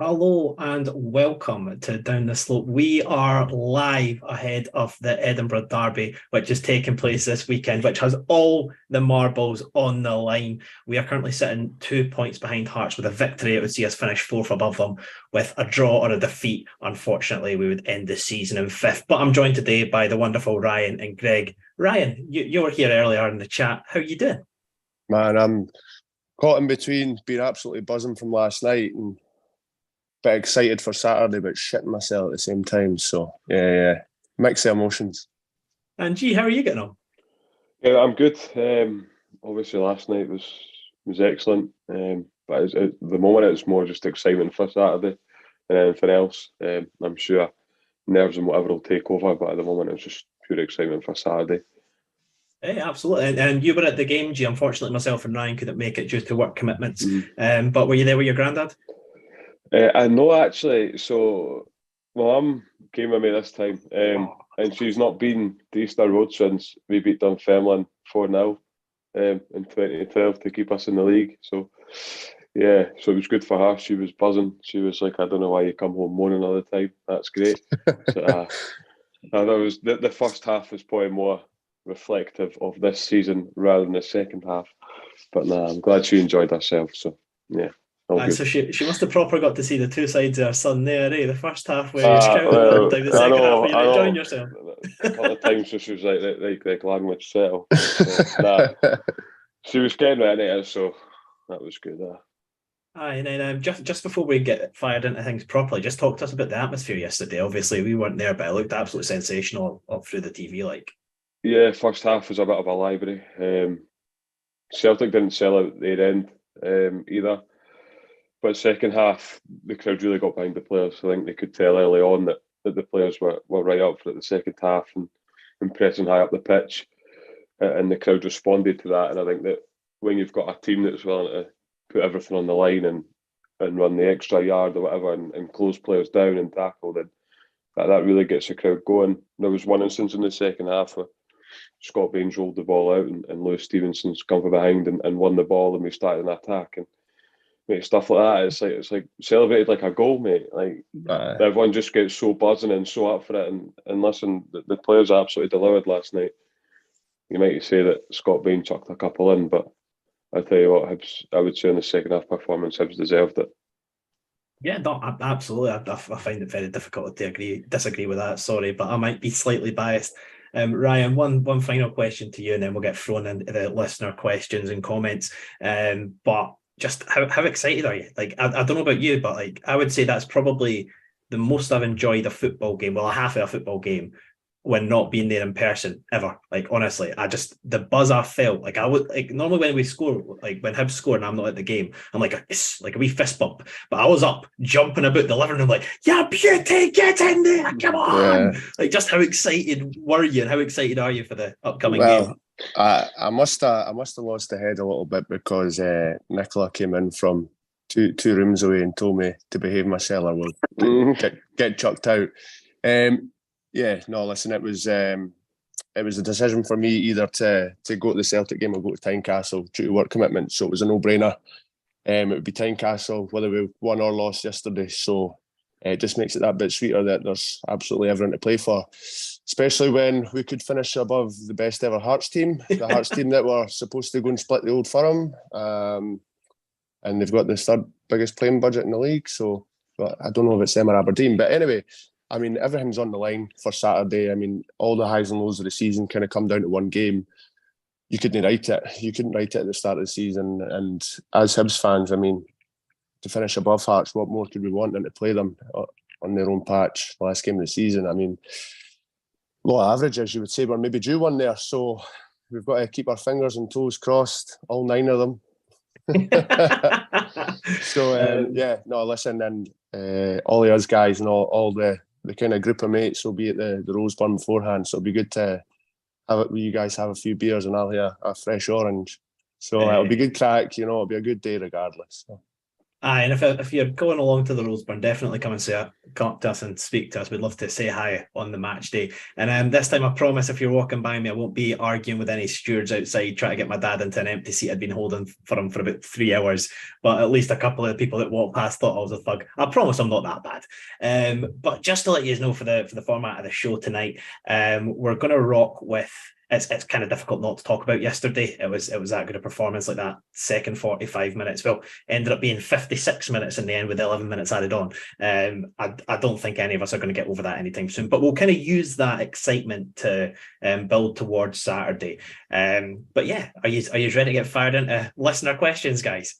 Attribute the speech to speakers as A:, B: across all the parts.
A: Hello and welcome to Down the Slope. We are live ahead of the Edinburgh Derby, which is taking place this weekend, which has all the marbles on the line. We are currently sitting 2 points behind Hearts. With a victory, it would see us finish fourth above them. With a draw or a defeat, unfortunately, we would end the season in fifth. But I'm joined today by the wonderful Ryan and Greg. Ryan, you were here earlier in the chat. How are you doing?
B: Man, I'm caught in between being absolutely buzzing from last night and bit excited for Saturday, but shitting myself at the same time. So yeah, mix of emotions.
A: And G, how are you getting on?
C: Yeah, I'm good. Obviously, last night was excellent, but at the moment it's more just excitement for Saturday than anything else. I'm sure nerves and whatever will take over, but at the moment it's just pure excitement for Saturday.
A: Yeah, absolutely. And you were at the game, G. Unfortunately, myself and Ryan couldn't make it due to work commitments. But were you there with your granddad?
C: I know actually. So my mum came with me this time, and she's not been to Easter Road since we beat Dunfermline 4-0 in 2012 to keep us in the league. So yeah, so it was good for her. She was buzzing. She was like, "I don't know why you come home moaning all the time. That's great." So that was the first half was probably more reflective of this season rather than the second half. But nah, I'm glad she enjoyed herself. So yeah.
A: So she must have proper got to see the two sides of her son there, eh? The first half where you're shouting at the time, the second half where you're enjoying yourself.
C: A couple of times she was like language settle. So, she was getting right into it, so that was good.
A: Aye, and then just before we get fired into things properly, just talk to us about the atmosphere yesterday. Obviously, we weren't there, but it looked absolutely sensational up through the TV. Like,
C: yeah, first half was a bit of a library. Celtic didn't sell out their end either. But second half, the crowd really got behind the players. I think they could tell early on that the players were right up for it the second half and pressing high up the pitch. And the crowd responded to that. And I think that when you've got a team that's willing to put everything on the line and run the extra yard or whatever and close players down and tackle, then that really gets the crowd going. There was one instance in the second half where Scott Baines rolled the ball out and Lewis Stevenson's come from behind and won the ball, and we started an attack. And mate, stuff like that, it's like celebrated like a goal, mate. Like everyone just gets so buzzing and so up for it. And listen, the players absolutely delivered last night. You might say that Scott Bain chucked a couple in, but I tell you what, Hibs, I would say in the second half performance, Hibs deserved it.
A: Yeah, no, absolutely. I find it very difficult to disagree with that. Sorry, but I might be slightly biased. Ryan, one final question to you, and then we'll get thrown into the listener questions and comments. But just how excited are you? Like, I don't know about you, but like I would say that's probably the most I've enjoyed a football game. Well, a half of a football game when not being there in person ever. Like, honestly, the buzz I felt, like I would, like normally when we score, like when Hibs score and I'm not at the game, I'm like, it's like a wee fist bump. But I was up jumping about the living room like, yeah, beauty, get in there, come on. Yeah. Like, just how excited were you and how excited are you for the upcoming game?
B: I must have lost the head a little bit because Nicola came in from two rooms away and told me to behave myself or we'll get chucked out. Yeah, no, listen, it was a decision for me either to go to the Celtic game or go to Tynecastle due to work commitments. So it was a no-brainer. It would be Tynecastle whether we won or lost yesterday. So it just makes it that bit sweeter that there's absolutely everything to play for, especially when we could finish above the best ever Hearts team, the Hearts team that were supposed to go and split the Old Firm. And they've got the third biggest playing budget in the league. So I don't know if it's them or Aberdeen. But anyway, I mean, everything's on the line for Saturday. I mean, all the highs and lows of the season kind of come down to one game. You couldn't write it. You couldn't write it at the start of the season. And as Hibs fans, I mean, to finish above Hearts, what more could we want than to play them on their own patch last game of the season? I mean, low average, as you would say, we're maybe due one there. So we've got to keep our fingers and toes crossed, all 9 of them. So, listen, and all the us guys and all the kind of group of mates will be at the Roseburn beforehand. So it'll be good to have it. You guys have a few beers and I'll have a fresh orange. So it'll be good crack, it'll be a good day regardless. So.
A: Aye, and if you're going along to the Roseburn, definitely come up to us and speak to us. We'd love to say hi on the match day. And this time, I promise, if you're walking by me, I won't be arguing with any stewards outside trying to get my dad into an empty seat I'd been holding for him for about 3 hours. But at least a couple of people that walked past thought I was a thug. I promise I'm not that bad. But just to let you know for the format of the show tonight, we're going to rock with. It's kind of difficult not to talk about yesterday. It was that good a performance, like that second 45 minutes. Well, ended up being 56 minutes in the end with 11 minutes added on. I don't think any of us are going to get over that anytime soon, but we'll kind of use that excitement to build towards Saturday. But yeah, are you ready to get fired into listener questions, guys?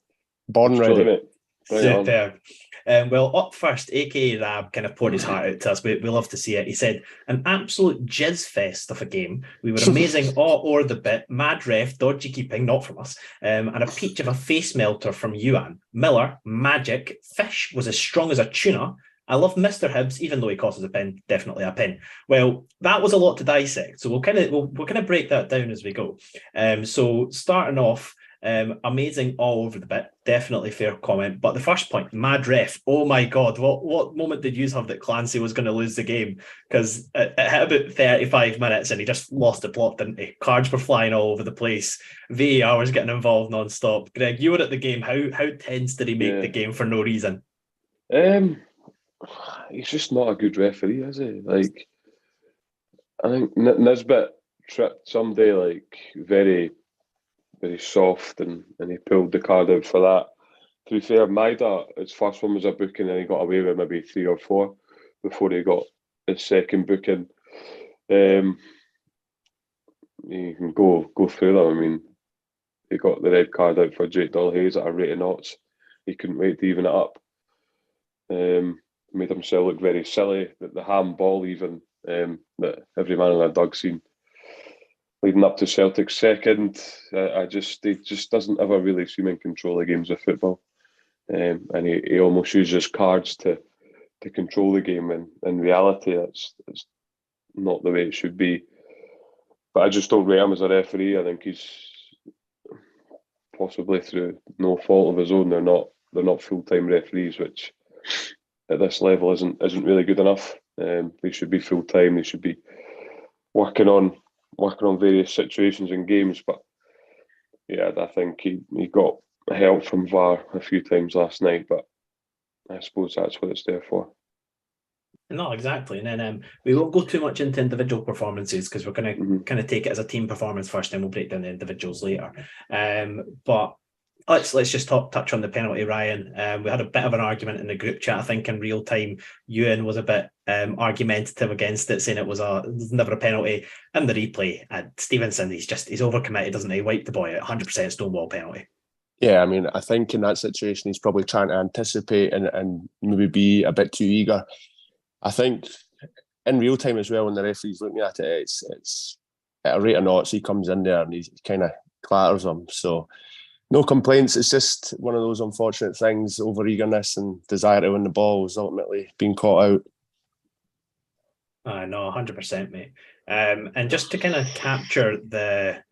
B: Born ready.
A: Superb. Well, up first, aka Rab kind of poured his heart out to us. We love to see it. He said, an absolute jizz fest of a game. We were amazing all over the bit. Mad ref, dodgy keeping, not from us. And a peach of a face melter from Ewan. Miller, magic. Fish was as strong as a tuna. I love Mr. Hibs, even though he costs us a pin, definitely a pin. Well, that was a lot to dissect. So we'll kind of break that down as we go. So starting off, amazing all over the bit, definitely fair comment. But the first point, mad ref. Oh my god, what moment did you have that Clancy was going to lose the game? Because it hit about 35 minutes and he just lost the plot, didn't he? Cards were flying all over the place. VAR was getting involved non-stop. Greg, you were at the game. How tense did he make the game for no reason?
C: He's just not a good referee, is he? Like, I think Nisbet tripped someday like very soft and he pulled the card out for that. To be fair, Maida, his first one was a booking and he got away with maybe 3 or 4 before he got his second booking. You can go through them. I mean, he got the red card out for Jake Hayes at a rate of knots. He couldn't wait to even it up. Made himself look very silly. The handball even that every man in a dug seen leading up to Celtic's second. He just doesn't ever really seem in control of games of football. And he almost uses cards to control the game. And in reality, it's not the way it should be. But I just don't rate him as a referee. I think he's possibly through no fault of his own. They're not full-time referees, which at this level isn't really good enough. They should be full-time. They should be working on various situations and games. But yeah, I think he got help from VAR a few times last night, but I suppose that's what it's there for.
A: No, exactly. And then we won't go too much into individual performances because we're going to kind of take it as a team performance first, and we'll break down the individuals later. But let's just touch on the penalty, Ryan. We had a bit of an argument in the group chat. I think in real time, Ewan was a bit argumentative against it, saying it was never a penalty. In the replay, Stevenson, he's overcommitted, doesn't he? Wiped the boy out, 100% stonewall penalty.
B: Yeah, I mean, I think in that situation, he's probably trying to anticipate and maybe be a bit too eager. I think in real time as well, when the referee's looking at it, it's at a rate of knots. He comes in there and he kind of clatters him. So no complaints. It's just one of those unfortunate things. Over eagerness and desire to win the ball was ultimately being caught out.
A: No, 100%, mate. And just to kind of capture the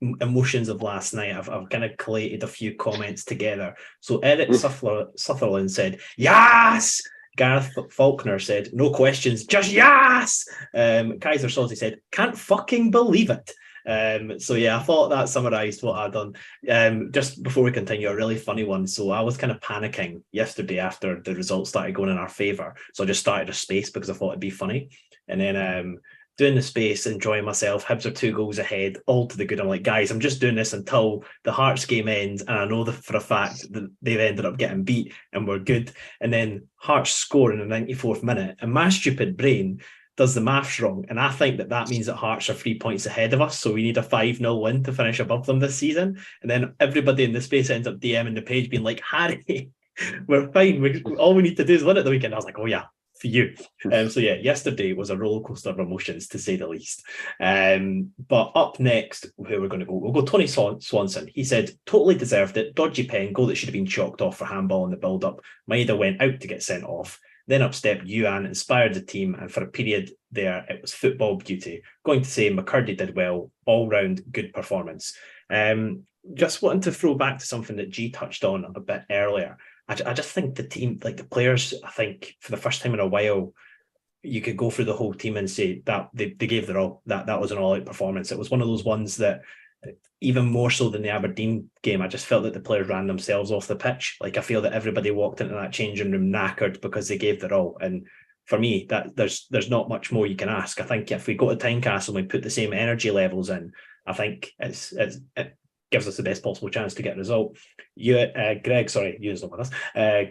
A: emotions of last night, I've kind of collated a few comments together. So Eric Sutherland said, "Yes!" Gareth Faulkner said, "No questions, just yes!" Kaiser Salty said, "Can't fucking believe it." So yeah, I thought that summarised what I'd done. Just before we continue, a really funny one. So I was kind of panicking yesterday after the results started going in our favour. So I just started a space because I thought it'd be funny. And then doing the space, enjoying myself. Hibs are 2 goals ahead, all to the good. I'm like, guys, I'm just doing this until the Hearts game ends, and I know for a fact that they've ended up getting beat and we're good. And then Hearts score in the 94th minute, and my stupid brain does the maths wrong, and I think that means that Hearts are 3 points ahead of us, so we need a 5-0 win to finish above them this season. And then everybody in the space ends up DMing the page being like, "Harry, we're fine. All we need to do is win at the weekend." I was like, "Oh yeah, for you." So yeah, yesterday was a roller coaster of emotions, to say the least. But up next, where we're going to go, we'll go Tony Swanson. He said, "Totally deserved it. Dodgy pen, goal that should have been chalked off for handball in the build-up. Maida went out to get sent off. Then up stepped Ewan, inspired the team, and for a period there, it was football beauty. Going to say McCurdy did well, all-round good performance." Just wanting to throw back to something that G touched on a bit earlier. I just think the team, like the players, I think for the first time in a while, you could go through the whole team and say that they gave their all. That was an all-out performance. It was one of those ones that, even more so than the Aberdeen game, I just felt that the players ran themselves off the pitch. Like, I feel that everybody walked into that changing room knackered because they gave their all. And for me, that there's not much more you can ask. I think if we go to Tynecastle and we put the same energy levels in, I think it gives us the best possible chance to get a result. Greg, sorry, you was not with us.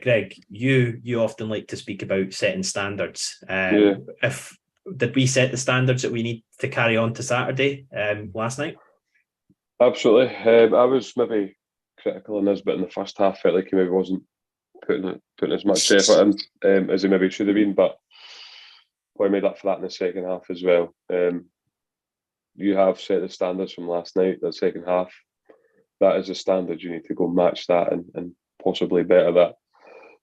A: Greg, you often like to speak about setting standards. If did we set the standards that we need to carry on to Saturday last night?
C: Absolutely. I was maybe critical on this, but in the first half, felt like he maybe wasn't putting as much effort in as he maybe should have been. But we made up for that in the second half as well. You have set the standards from last night, that second half. That is the standard. You need to go match that and possibly better that.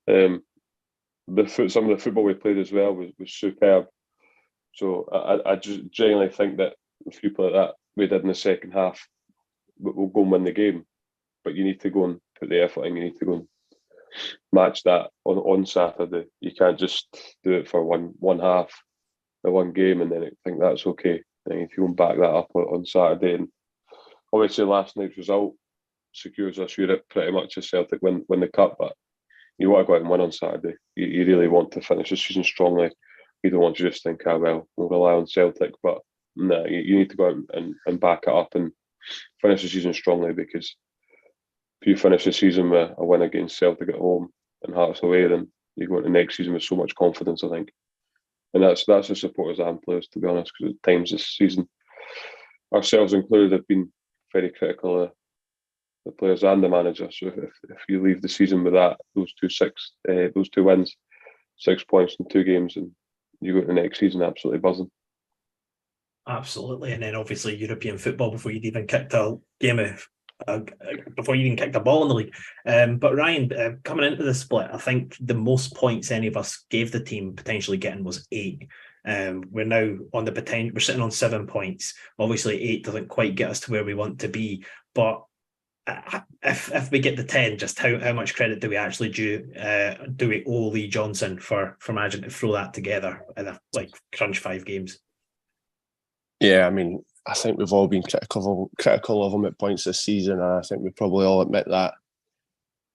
C: Some of the football we played as well was superb. So I just genuinely think that if you play that we did in the second half, we'll go and win the game. But you need to go and put the effort in. You need to go and match that on Saturday. You can't just do it for one half, the one game, and then think that's okay. And if you go and back that up on Saturday, and obviously last night's result secures us Europe pretty much as Celtic win the cup, but you want to go out and win on Saturday. You really want to finish the season strongly. You don't want to just think, we'll rely on Celtic, but no, you need to go out and back it up and finish the season strongly, because if you finish the season with a win against Celtic at home and Hearts away, then you go into next season with so much confidence, I think. And that's the supporters and players, to be honest, because at times this season, ourselves included, have been very critical of the players and the manager. So if you leave the season with those two wins, 6 points in 2 games, and you go to the next season absolutely buzzing.
A: Absolutely, and then obviously European football before you'd even kicked a game before you even kicked a ball in the league. But Ryan, coming into the split, I think the most points any of us gave the team potentially getting was 8. We're now on the potential. We're sitting on 7 points. Obviously, 8 doesn't quite get us to where we want to be, but if we get the 10, just how much credit do we actually do we owe Lee Johnson for managing to throw that together in a crunch 5 games?
B: Yeah, I mean, I think we've all been critical of him at points this season, and I think we probably all admit that.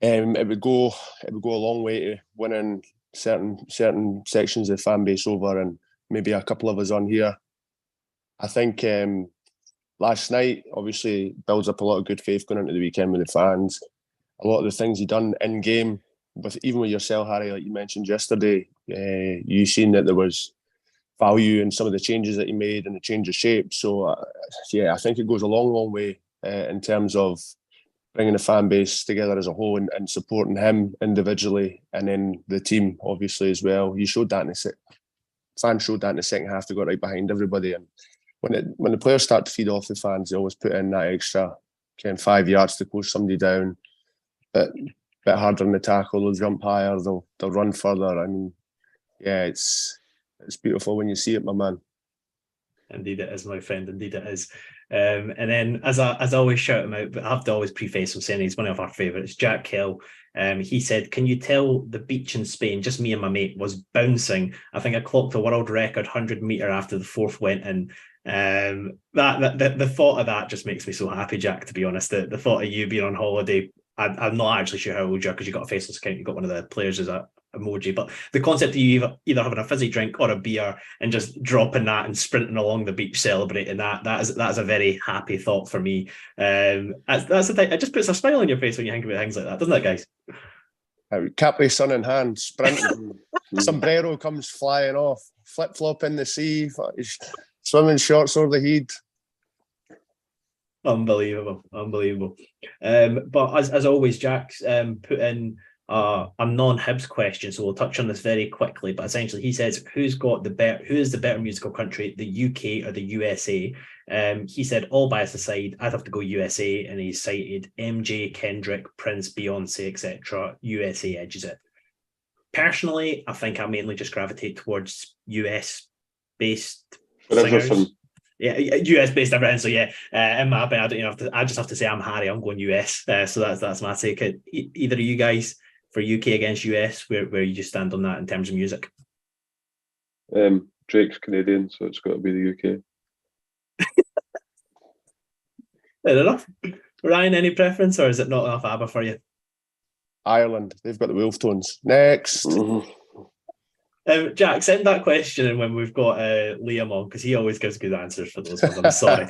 B: It would go a long way to winning certain sections of the fan base over, and maybe a couple of us on here. I think last night obviously builds up a lot of good faith going into the weekend with the fans. A lot of the things he done in game, even with yourself, Harry, like you mentioned yesterday, you seen that there was value in some of the changes that he made and the change of shape. So I think it goes a long way in terms of bringing the fan base together as a whole and supporting him individually, and then the team obviously as well. You showed that fans showed that in the second half. They got right behind everybody, and when the players start to feed off the fans, they always put in that extra 5 yards to close somebody down, bit harder in the tackle. They'll jump higher, they'll run further. I mean, yeah, it's beautiful when you see it, my man.
A: Indeed it is, my friend. Indeed it is. And then, as I always shout him out, but I have to always preface him saying he's one of our favourites, Jack Hill. He said, "Can you tell the beach in Spain, just me and my mate, was bouncing? I think I clocked a world record 100-metre after the 4th went in." The thought of that just makes me so happy, Jack, to be honest. The thought of you being on holiday, I'm not actually sure how old you are because you got a faceless account, you got one of the players as a emoji, but the concept of you either having a fizzy drink or a beer and just dropping that and sprinting along the beach celebrating that is a very happy thought for me. That's the thing, it just puts a smile on your face when you think about things like that, doesn't it, guys?
B: Capri sun in hand, sprinting, sombrero comes flying off, flip-flop in the sea, swimming shorts over the head.
A: Unbelievable. But as always, Jack's put in a non-Hibs question, so we'll touch on this very quickly. But essentially, he says, who is the better musical country, the UK or the USA? He said, all bias aside, I'd have to go USA, and he cited MJ, Kendrick, Prince, Beyonce, etc. USA edges it. Personally, I think I mainly just gravitate towards US-based singers. Yeah, US based everything. So yeah, in my opinion, I don't have to. I just have to say I'm Harry. I'm going US. So that's my take. Either of you guys for UK against US, where you just stand on that in terms of music?
C: Drake's Canadian, so it's got to be the UK.
A: Fair enough. Ryan, any preference, or is it not enough ABBA for you?
B: Ireland, they've got the wolf tones. Next.
A: Jack, send that question in when we've got Liam on, because he always gives good answers for those ones. I'm sorry.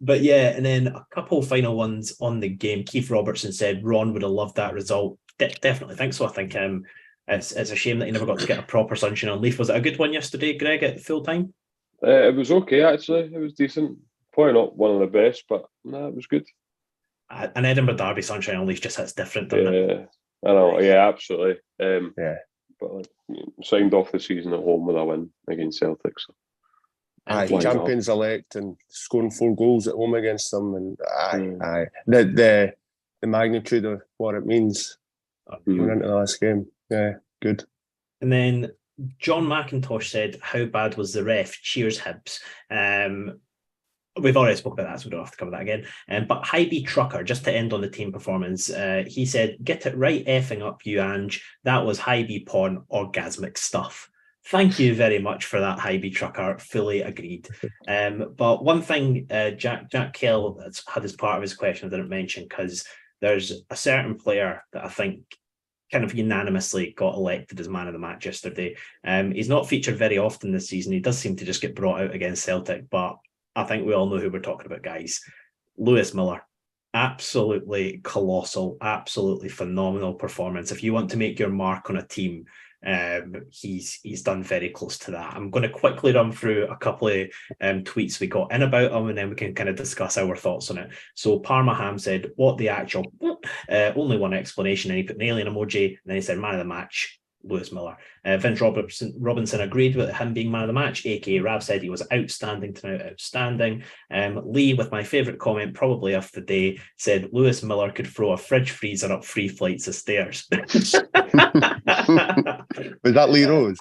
A: But yeah, and then a couple final ones on the game. Keith Robertson said Ron would have loved that result. Definitely think so. I think it's a shame that he never got to get a proper sunshine on Leaf. Was it a good one yesterday, Greg, at full time?
C: It was okay, actually. It was decent. Probably not one of the best, but no, it was good.
A: An Edinburgh Derby sunshine on Leaf just hits different, doesn't it?
C: I know. Yeah, absolutely.
B: Yeah.
C: But signed off the season at home with a win against Celtic. So.
B: Champions elect and scoring 4 goals at home against them, and the magnitude of what it means going into the last game. Yeah, good.
A: And then John McIntosh said, "How bad was the ref? Cheers, Hibs." We've already spoken about that, so we don't have to cover that again. But Hibby Trucker, just to end on the team performance, he said, "Get it right effing up, you Ange. That was Hibby porn, orgasmic stuff." Thank you very much for that, Hibby Trucker. Fully agreed. But one thing, Jack Kell had as part of his question I didn't mention, because there's a certain player that I think kind of unanimously got elected as man of the match yesterday. He's not featured very often this season. He does seem to just get brought out against Celtic, but I think we all know who we're talking about, guys. Lewis Miller. Absolutely colossal, absolutely phenomenal performance. If you want to make your mark on a team, he's done very close to that. I'm going to quickly run through a couple of tweets we got in about him, and then we can kind of discuss our thoughts on it. So Parma Ham said, "What the actual?" Only one explanation, and he put an alien emoji, and then he said, "Man of the match, Lewis Miller." Vince Robinson agreed with him being man of the match, aka Rav said he was outstanding tonight, outstanding. Lee, with my favourite comment probably of the day, said Lewis Miller could throw a fridge freezer up 3 flights of stairs.
B: Was that Lee Rose?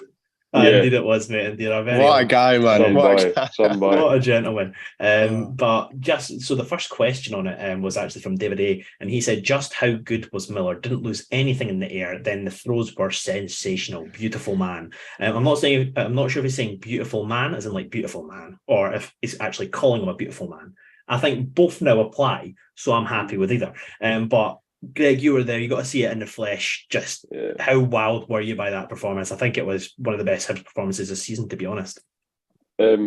A: Indeed it was, mate. Indeed,
B: what a guy, man.
A: What a gentleman. But just so the first question on it was actually from David A, and he said, "Just how good was Miller? Didn't lose anything in the air. Then the throws were sensational. Beautiful man." I'm not sure if he's saying beautiful man as in like beautiful man, or if he's actually calling him a beautiful man. I think both now apply, so I'm happy with either. But Greg, you were there. You got to see it in the flesh. Just how wild were you by that performance? I think it was one of the best Hibs performances this season, to be honest.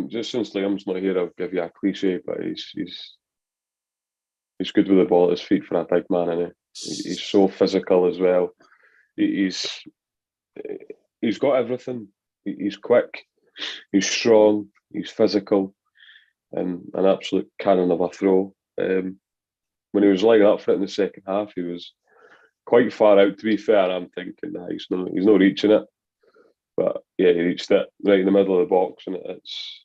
C: Just since Liam's not here, I'll give you a cliche, but he's good with the ball at his feet for a big man, isn't he? He's so physical as well. He's got everything. He's quick. He's strong. He's physical, and an absolute cannon of a throw. When he was lining up for it in the second half, he was quite far out, to be fair. I'm thinking, he's not reaching it. But yeah, he reached it right in the middle of the box, and it's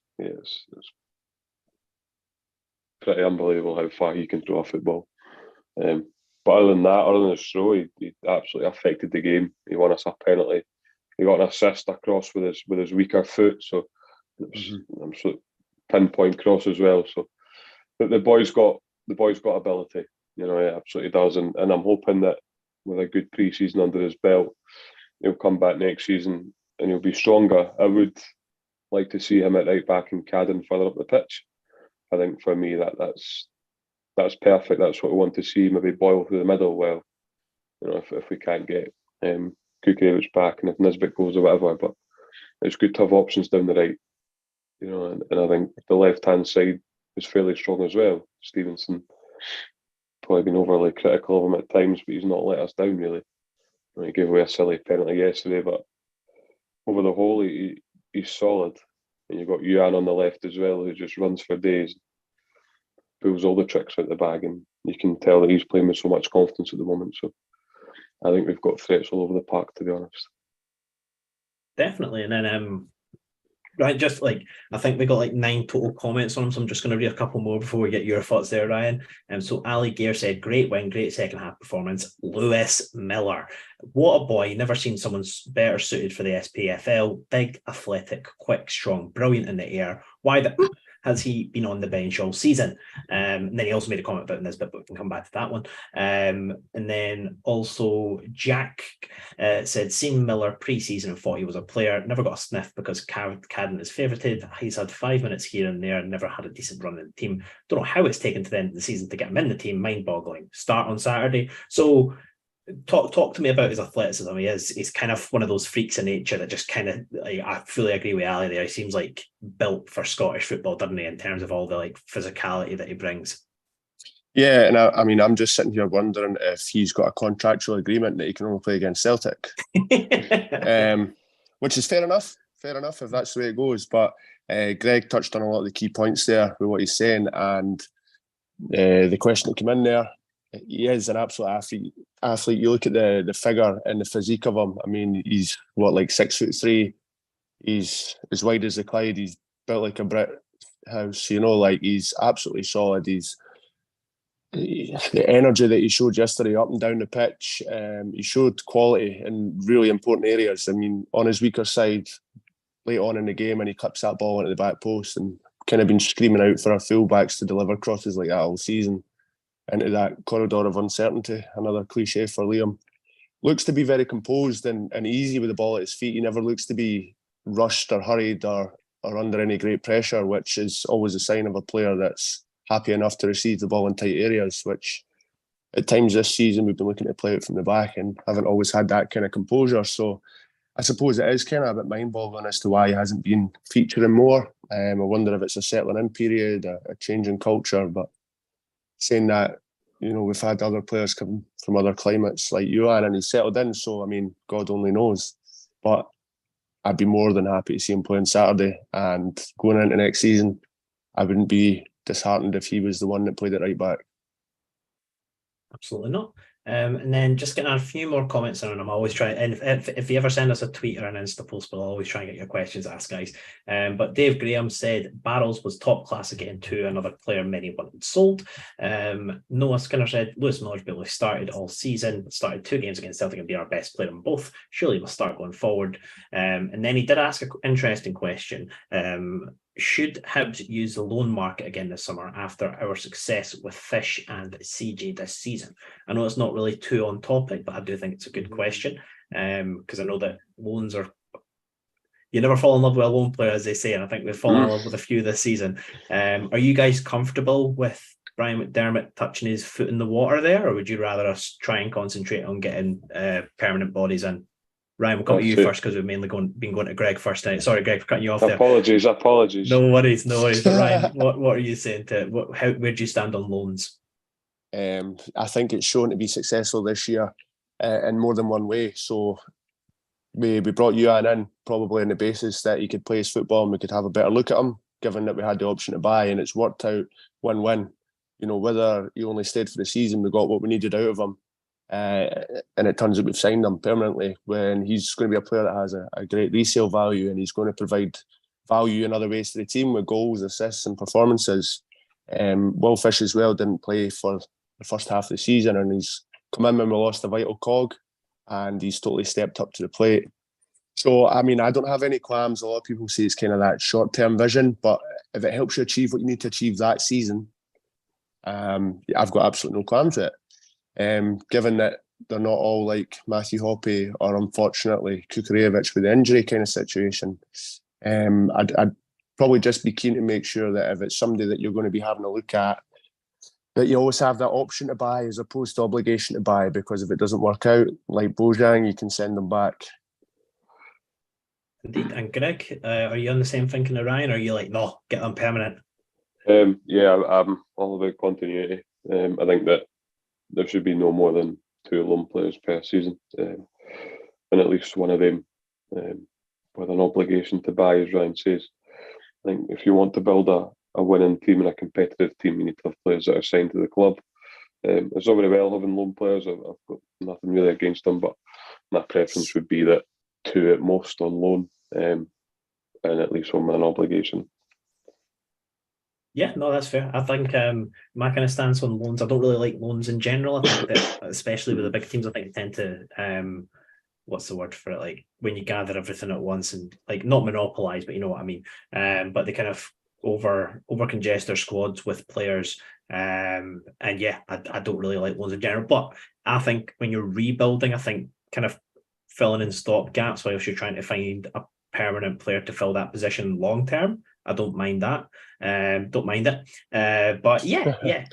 C: pretty unbelievable how far he can throw a football. But other than his throw, he absolutely affected the game. He won us a penalty. He got an assist across with his weaker foot, so it was an absolute pinpoint cross as well. So the boy's got ability, he absolutely does, and I'm hoping that with a good pre-season under his belt, he'll come back next season and he'll be stronger. I would like to see him at right back and Cadden further up the pitch. I think for me that's perfect. That's what we want to see. Maybe Boyle through the middle. Well, if we can't get Kukiewicz back, and if Nisbet goes or whatever, but it's good to have options down the right. And I think the left-hand side is fairly strong as well. Stevenson, probably been overly critical of him at times, but he's not let us down really. He gave away a silly penalty yesterday, but over the whole, he's solid. And you've got Yuan on the left as well, who just runs for days, pulls all the tricks out the bag, and you can tell that he's playing with so much confidence at the moment. So I think we've got threats all over the park, to be honest.
A: Definitely. And then right, just like I think we got 9 total comments on him, so I'm just going to read a couple more before we get your thoughts there, Ryan. So Ali Gare said, "Great win, great second half performance. Lewis Miller, what a boy! Never seen someone better suited for the SPFL. Big, athletic, quick, strong, brilliant in the air. Why the has he been on the bench all season? And then he also made a comment about this, but we can come back to that one. And then also Jack said, seen Miller pre-season and thought he was a player, never got a sniff because Cadden is favoured. He's had 5 minutes here and there, never had a decent run in the team. Don't know how it's taken to the end of the season to get him in the team, mind-boggling. Start on Saturday. So talk to me about his athleticism. He's kind of one of those freaks of nature that just kind of, like, I fully agree with Ali there. He seems like built for Scottish football, doesn't he, in terms of all the like physicality that he brings.
B: Yeah, and I mean, I'm just sitting here wondering if he's got a contractual agreement that he can only play against Celtic, which is fair enough if that's the way it goes. But Greg touched on a lot of the key points there with what he's saying, and the question that came in there, he is an absolute athlete. You look at the figure and the physique of him. I mean, he's like 6'3". He's as wide as the Clyde. He's built like a brick house. Like, he's absolutely solid. The energy that he showed yesterday up and down the pitch. He showed quality in really important areas. I mean, on his weaker side, late on in the game, and he clips that ball into the back post, and kind of been screaming out for our fullbacks to deliver crosses like that all season into that corridor of uncertainty. Another cliche for Liam. Looks to be very composed and easy with the ball at his feet. He never looks to be rushed or hurried or under any great pressure, which is always a sign of a player that's happy enough to receive the ball in tight areas, which at times this season we've been looking to play out from the back and haven't always had that kind of composure. So I suppose it is kind of a bit mind-boggling as to why he hasn't been featuring more. I wonder if it's a settling in period, a change in culture, but saying that, we've had other players come from other climates like Johan, and he's settled in. So, I mean, God only knows. But I'd be more than happy to see him play on Saturday. And going into next season, I wouldn't be disheartened if he was the one that played at right back.
A: Absolutely not. And then just getting a few more comments on, and I'm always trying, and if you ever send us a tweet or an Insta post, we'll always try and get your questions asked, guys. But Dave Graham said Barrels was top class again too, another player many wanted sold. Noah Skinner said Lewis Miller's barely started all season, started 2 games against Celtic and be our best player in both. Surely we'll start going forward. And then he did ask an interesting question. Should Hibs use the loan market again this summer after our success with Fish and CJ this season? I know it's not really too on topic, but I do think it's a good question, because I know that loans are... You never fall in love with a loan player, as they say, and I think we've fallen in love with a few this season. Are you guys comfortable with Brian McDermott touching his foot in the water there, or would you rather us try and concentrate on getting permanent bodies in? Ryan, we'll come to you first because we've mainly been going to Greg first tonight. Sorry, Greg, for cutting you off there.
C: Apologies.
A: No worries. But Ryan, what are you saying to it? Where do you stand on loans?
B: I think it's shown to be successful this year in more than one way. So we brought Johan in probably on the basis that he could play his football and we could have a better look at him, given that we had the option to buy, and it's worked out win-win. Whether he only stayed for the season, we got what we needed out of him. And it turns out we've signed him permanently when he's going to be a player that has a great resale value, and he's going to provide value in other ways to the team with goals, assists and performances. Will Fish as well didn't play for the first half of the season, and he's come in when we lost a vital cog, and he's totally stepped up to the plate. So, I mean, I don't have any qualms. A lot of people say it's kind of that short-term vision, but if it helps you achieve what you need to achieve that season, I've got absolutely no qualms with it. Given that they're not all like Matthew Hoppe or unfortunately Kukurevich with the injury kind of situation, I'd probably just be keen to make sure that if it's somebody that you're going to be having a look at, that you always have that option to buy as opposed to obligation to buy, because if it doesn't work out, like Bojang, you can send them back.
A: Indeed. And Greg, are you on the same thinking as Ryan, or are you like, no, get them permanent?
C: Yeah, I'm all about continuity. I think that there should be no more than 2 loan players per season, and at least one of them with an obligation to buy, as Ryan says. I think if you want to build a winning team and a competitive team, you need to have players that are signed to the club. It's all very well having loan players. I've got nothing really against them, but my preference would be that 2 at most on loan, and at least one with an obligation.
A: Yeah, no, that's fair. I think my kind of stance on loans, I don't really like loans in general. I think that, especially with the big teams, I think they tend to, what's the word for it? Like when you gather everything at once and like not monopolize, but you know what I mean. But they kind of over congest their squads with players. And yeah, I don't really like loans in general. But I think when you're rebuilding, I think kind of filling in stop gaps whilst you're trying to find a permanent player to fill that position long term, I don't mind that. Don't mind it. But yeah.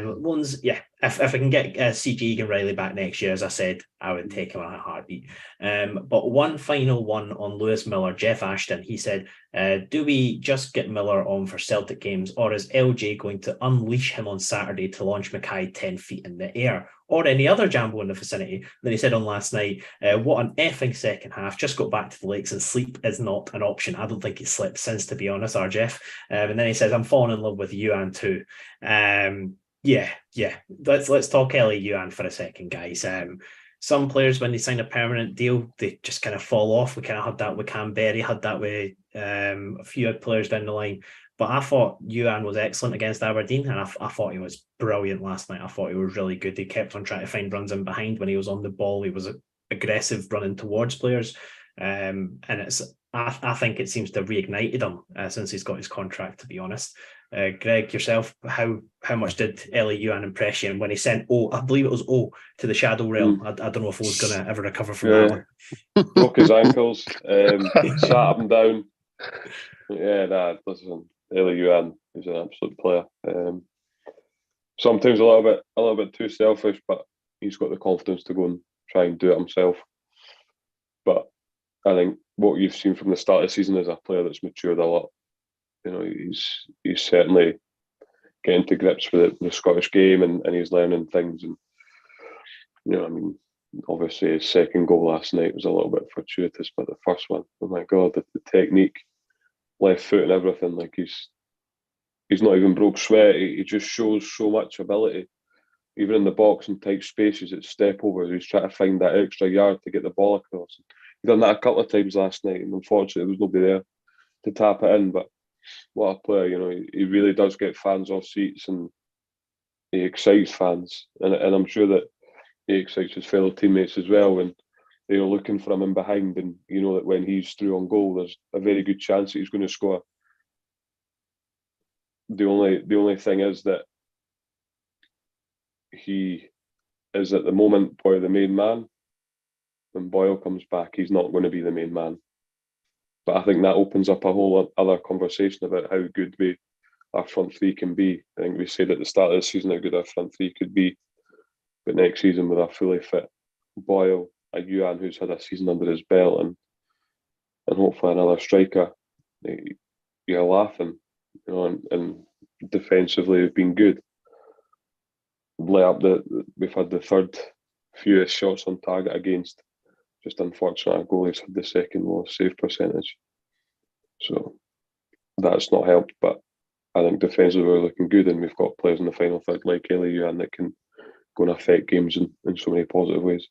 A: Loans, yeah. If I can get CG Egan Riley back next year, as I said, I would take him on a heartbeat. But one final one on Lewis Miller, Jeff Ashton. He said, do we just get Miller on for Celtic games, or is LJ going to unleash him on Saturday to launch Mackay 10 feet in the air, or any other Jambo in the vicinity? Then he said on last night, what an effing second half. Just got back to the lakes and sleep is not an option. I don't think he slept since, to be honest, our Jeff. And then he says, I'm falling in love with Yuan too. Yeah. Let's talk Ellie Yuan for a second, guys. Some players, when they sign a permanent deal, they just kind of fall off. We kind of had that with Canberry, had that with a few players down the line. But I thought Yuan was excellent against Aberdeen, and I thought he was brilliant last night. I thought he was really good. He kept on trying to find runs in behind when he was on the ball. He was aggressive running towards players. And I think it seems to have reignited him since he's got his contract, to be honest. Greg, yourself, how much did Ellie Yuan impress you? And when he sent I believe it was to the Shadow Realm, I don't know if I was going to ever recover from that one.
C: Broke his ankles, sat him down. Listen, Ellie Yuan is an absolute player. Sometimes a little bit too selfish, but he's got the confidence to go and try and do it himself. But I think what you've seen from the start of the season is a player that's matured a lot. You know, he's certainly getting to grips with the Scottish game, and he's learning things. And you know, I mean, obviously his second goal last night was a little bit fortuitous, but the first one, oh my God, the technique, left foot and everything, like he's not even broke sweat. He just shows so much ability, even in the box and tight spaces. It's step overs. He's trying to find that extra yard to get the ball across. He done that a couple of times last night, and unfortunately there was nobody there to tap it in. But what a player, you know, he really does get fans off seats, and he excites fans, and I'm sure that he excites his fellow teammates as well when they're looking for him in behind, and you know that when he's through on goal, there's a very good chance that he's going to score. The only thing is that he is at the moment probably the main man. When Boyle comes back, he's not going to be the main man. But I think that opens up a whole other conversation about how good our front three can be. I think we said at the start of the season how good our front three could be. But next season, with a fully fit Boyle, a Yuan who's had a season under his belt, and hopefully another striker, you're laughing. You know, and defensively we've been good. We've had the third fewest shots on target against. Just unfortunate our goalie's had the second lowest save percentage. So that's not helped, but I think defensively we're looking good, and we've got players in the final third like Ellie Yuan that can go and affect games in so many positive ways.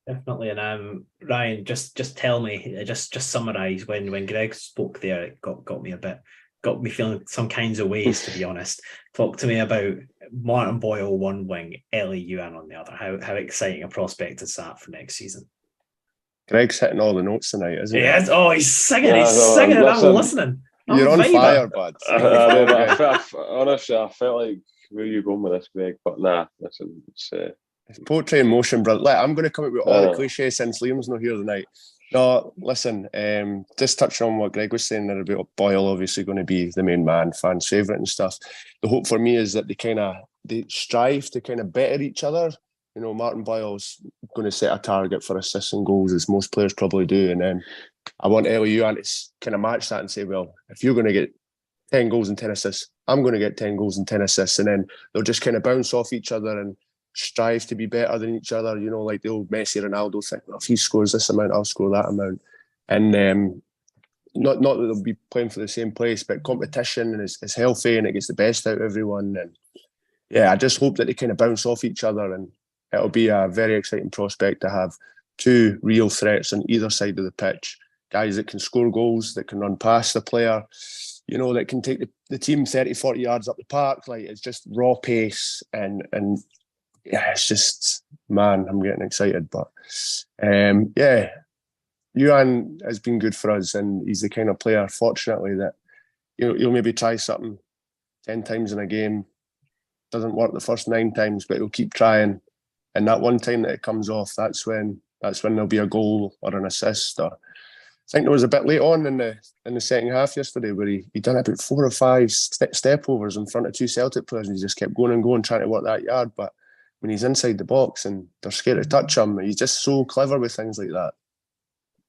A: Definitely. And Ryan, just tell me, just summarise when Greg spoke there, it got me feeling some kinds of ways, to be honest. Talk to me about Martin Boyle one wing, Ellie Yuan on the other. How exciting a prospect is that for next season?
B: Greg's hitting all the notes tonight, isn't he?
A: Yes. Oh, he's singing. I'm listening.
B: You're on fire, bud.
C: Honestly, I felt like, where are you going with this, Greg? But nah, listen,
B: it's poetry in motion, brother. I'm going to come up with all the cliches since Liam's not here tonight. No, listen, just touching on what Greg was saying there about Boyle obviously going to be the main man, fans' favourite and stuff. The hope for me is that they strive to kind of better each other. You know, Martin Boyle's going to set a target for assists and goals, as most players probably do. And then I want Ellie Yuan to kind of match that and say, well, if you're going to get 10 goals and 10 assists, I'm going to get 10 goals and 10 assists. And then they'll just kind of bounce off each other and strive to be better than each other, you know, like the old Messi Ronaldo thing. If he scores this amount, I'll score that amount. And not that they'll be playing for the same place, but competition and is healthy and it gets the best out of everyone. And yeah, I just hope that they kind of bounce off each other, and it'll be a very exciting prospect to have two real threats on either side of the pitch. Guys that can score goals, that can run past the player, you know, that can take the team 30, 40 yards up the park. Like, it's just raw pace and yeah, it's just, man, I'm getting excited. But yeah, Yuan has been good for us, and he's the kind of player, fortunately, that You'll maybe try something 10 times in a game, doesn't work the first 9 times, but he'll keep trying. And that one time that it comes off, that's when there'll be a goal or an assist. Or I think there was a bit late on in the second half yesterday where he done about 4 or 5 step overs in front of 2 Celtic players, and he just kept going and going trying to work that yard. But when he's inside the box and they're scared to touch him, he's just so clever with things like that.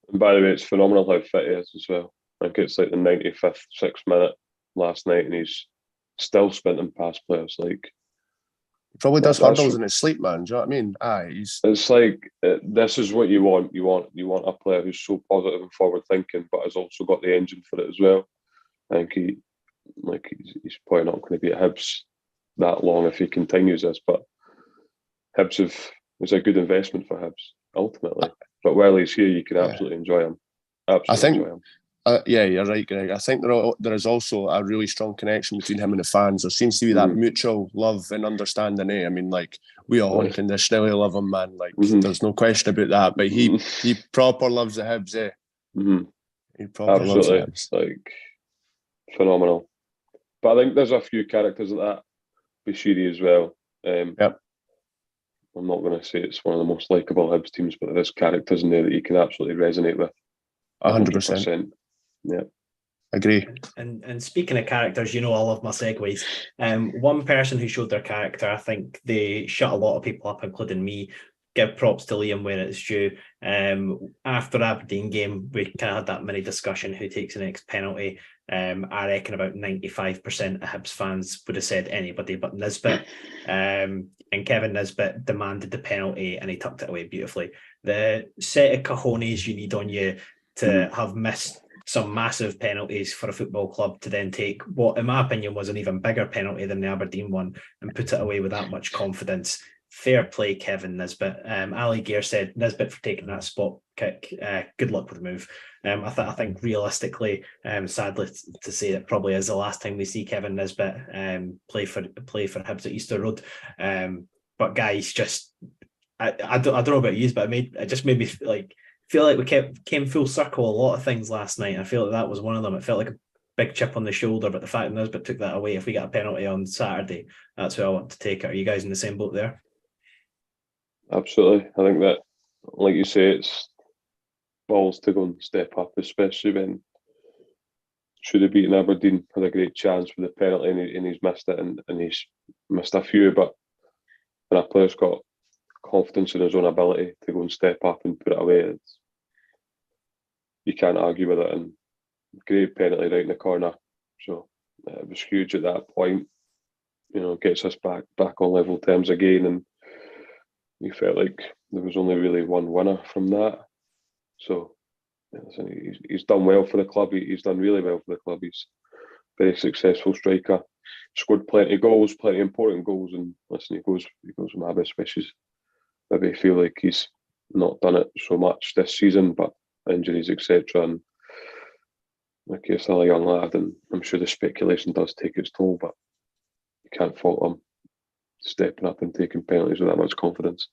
C: And by the way, it's phenomenal how fit he is as well. I think it's like the 95th, 6th minute last night, and he's still sprinting past players. Like,
B: he probably does hurdles in his sleep, man. Do you know what I mean?
C: It's like this is what you want. You want a player who's so positive and forward thinking, but has also got the engine for it as well. I think he's probably not going to be at Hibs that long if he continues this, but Hibs is a good investment for Hibs ultimately. But while he's here, you can absolutely enjoy him. Enjoy him.
B: Yeah, you're right, Greg. I think there is also a really strong connection between him and the fans. There seems to be that mutual love and understanding. I mean, like, we all unconditionally love him, man. Like, there's no question about that. But he proper loves the Hibs, eh?
C: Mm-hmm.
B: He proper loves the Hibs.
C: Like, phenomenal. But I think there's a few characters like that. Bashiri as well.
B: Yep.
C: I'm not going to say it's one of the most likeable Hibs teams, but there's characters in there that you can absolutely resonate with.
B: 100%.
C: Yeah.
B: Agree.
A: And speaking of characters, I love my segues. One person who showed their character, I think they shut a lot of people up, including me. Give props to Liam where it's due. After Aberdeen game, we kind of had that mini discussion who takes the next penalty. I reckon about 95% of Hibs fans would have said anybody but Nisbet. And Kevin Nisbet demanded the penalty and he tucked it away beautifully. The set of cojones you need on you to have missed some massive penalties for a football club to then take what, in my opinion, was an even bigger penalty than the Aberdeen one and put it away with that much confidence. Fair play, Kevin Nisbet. Ali Gear said, Nisbet for taking that spot kick. Good luck with the move. I think realistically, sadly to say, it probably is the last time we see Kevin Nisbet play for Hibs at Easter Road. But guys, just I don't know about you, but it just made me feel like we came full circle a lot of things last night. I feel like that was one of them. It felt like a big chip on the shoulder, but the fact that Nisbet took that away, if we get a penalty on Saturday, that's who I want to take it. Are you guys in the same boat there?
C: Absolutely. I think that, like you say, it's balls to go and step up, especially when should have beaten Aberdeen, had a great chance with the penalty and he's missed it and he's missed a few, but when a player's got confidence in his own ability to go and step up and put it away, you can't argue with it. And great penalty right in the corner, so it was huge at that point. Gets us back on level terms again, and we felt like there was only really one winner from that. So he's done well for the club. He's done really well for the club. He's a very successful striker. Scored plenty of goals, plenty of important goals, and listen, he goes with my best wishes. Maybe I feel like he's not done it so much this season, but injuries, etc. And like he's still a young lad, and I'm sure the speculation does take its toll, but you can't fault him stepping up and taking penalties with that much confidence.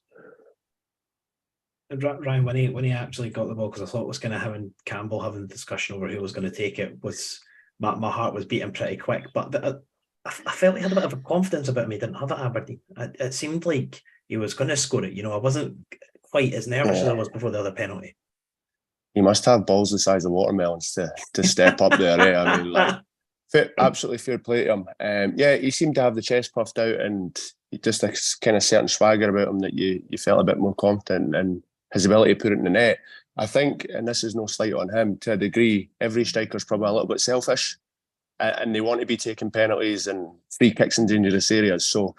A: And Ryan, when he actually got the ball, because I thought it was going to him and Campbell having the discussion over who was going to take it, was my heart was beating pretty quick, but I felt he had a bit of a confidence about him. He didn't have it at Aberdeen. It seemed like he was going to score it. I wasn't quite as nervous as I was before the other penalty.
B: He must have balls the size of watermelons to step up there. Eh? I mean, absolutely fair play to him. He seemed to have the chest puffed out and just a kind of certain swagger about him that you felt a bit more confident in his ability to put it in the net. I think, and this is no slight on him, to a degree, every striker's probably a little bit selfish and they want to be taking penalties and free kicks in dangerous areas. So,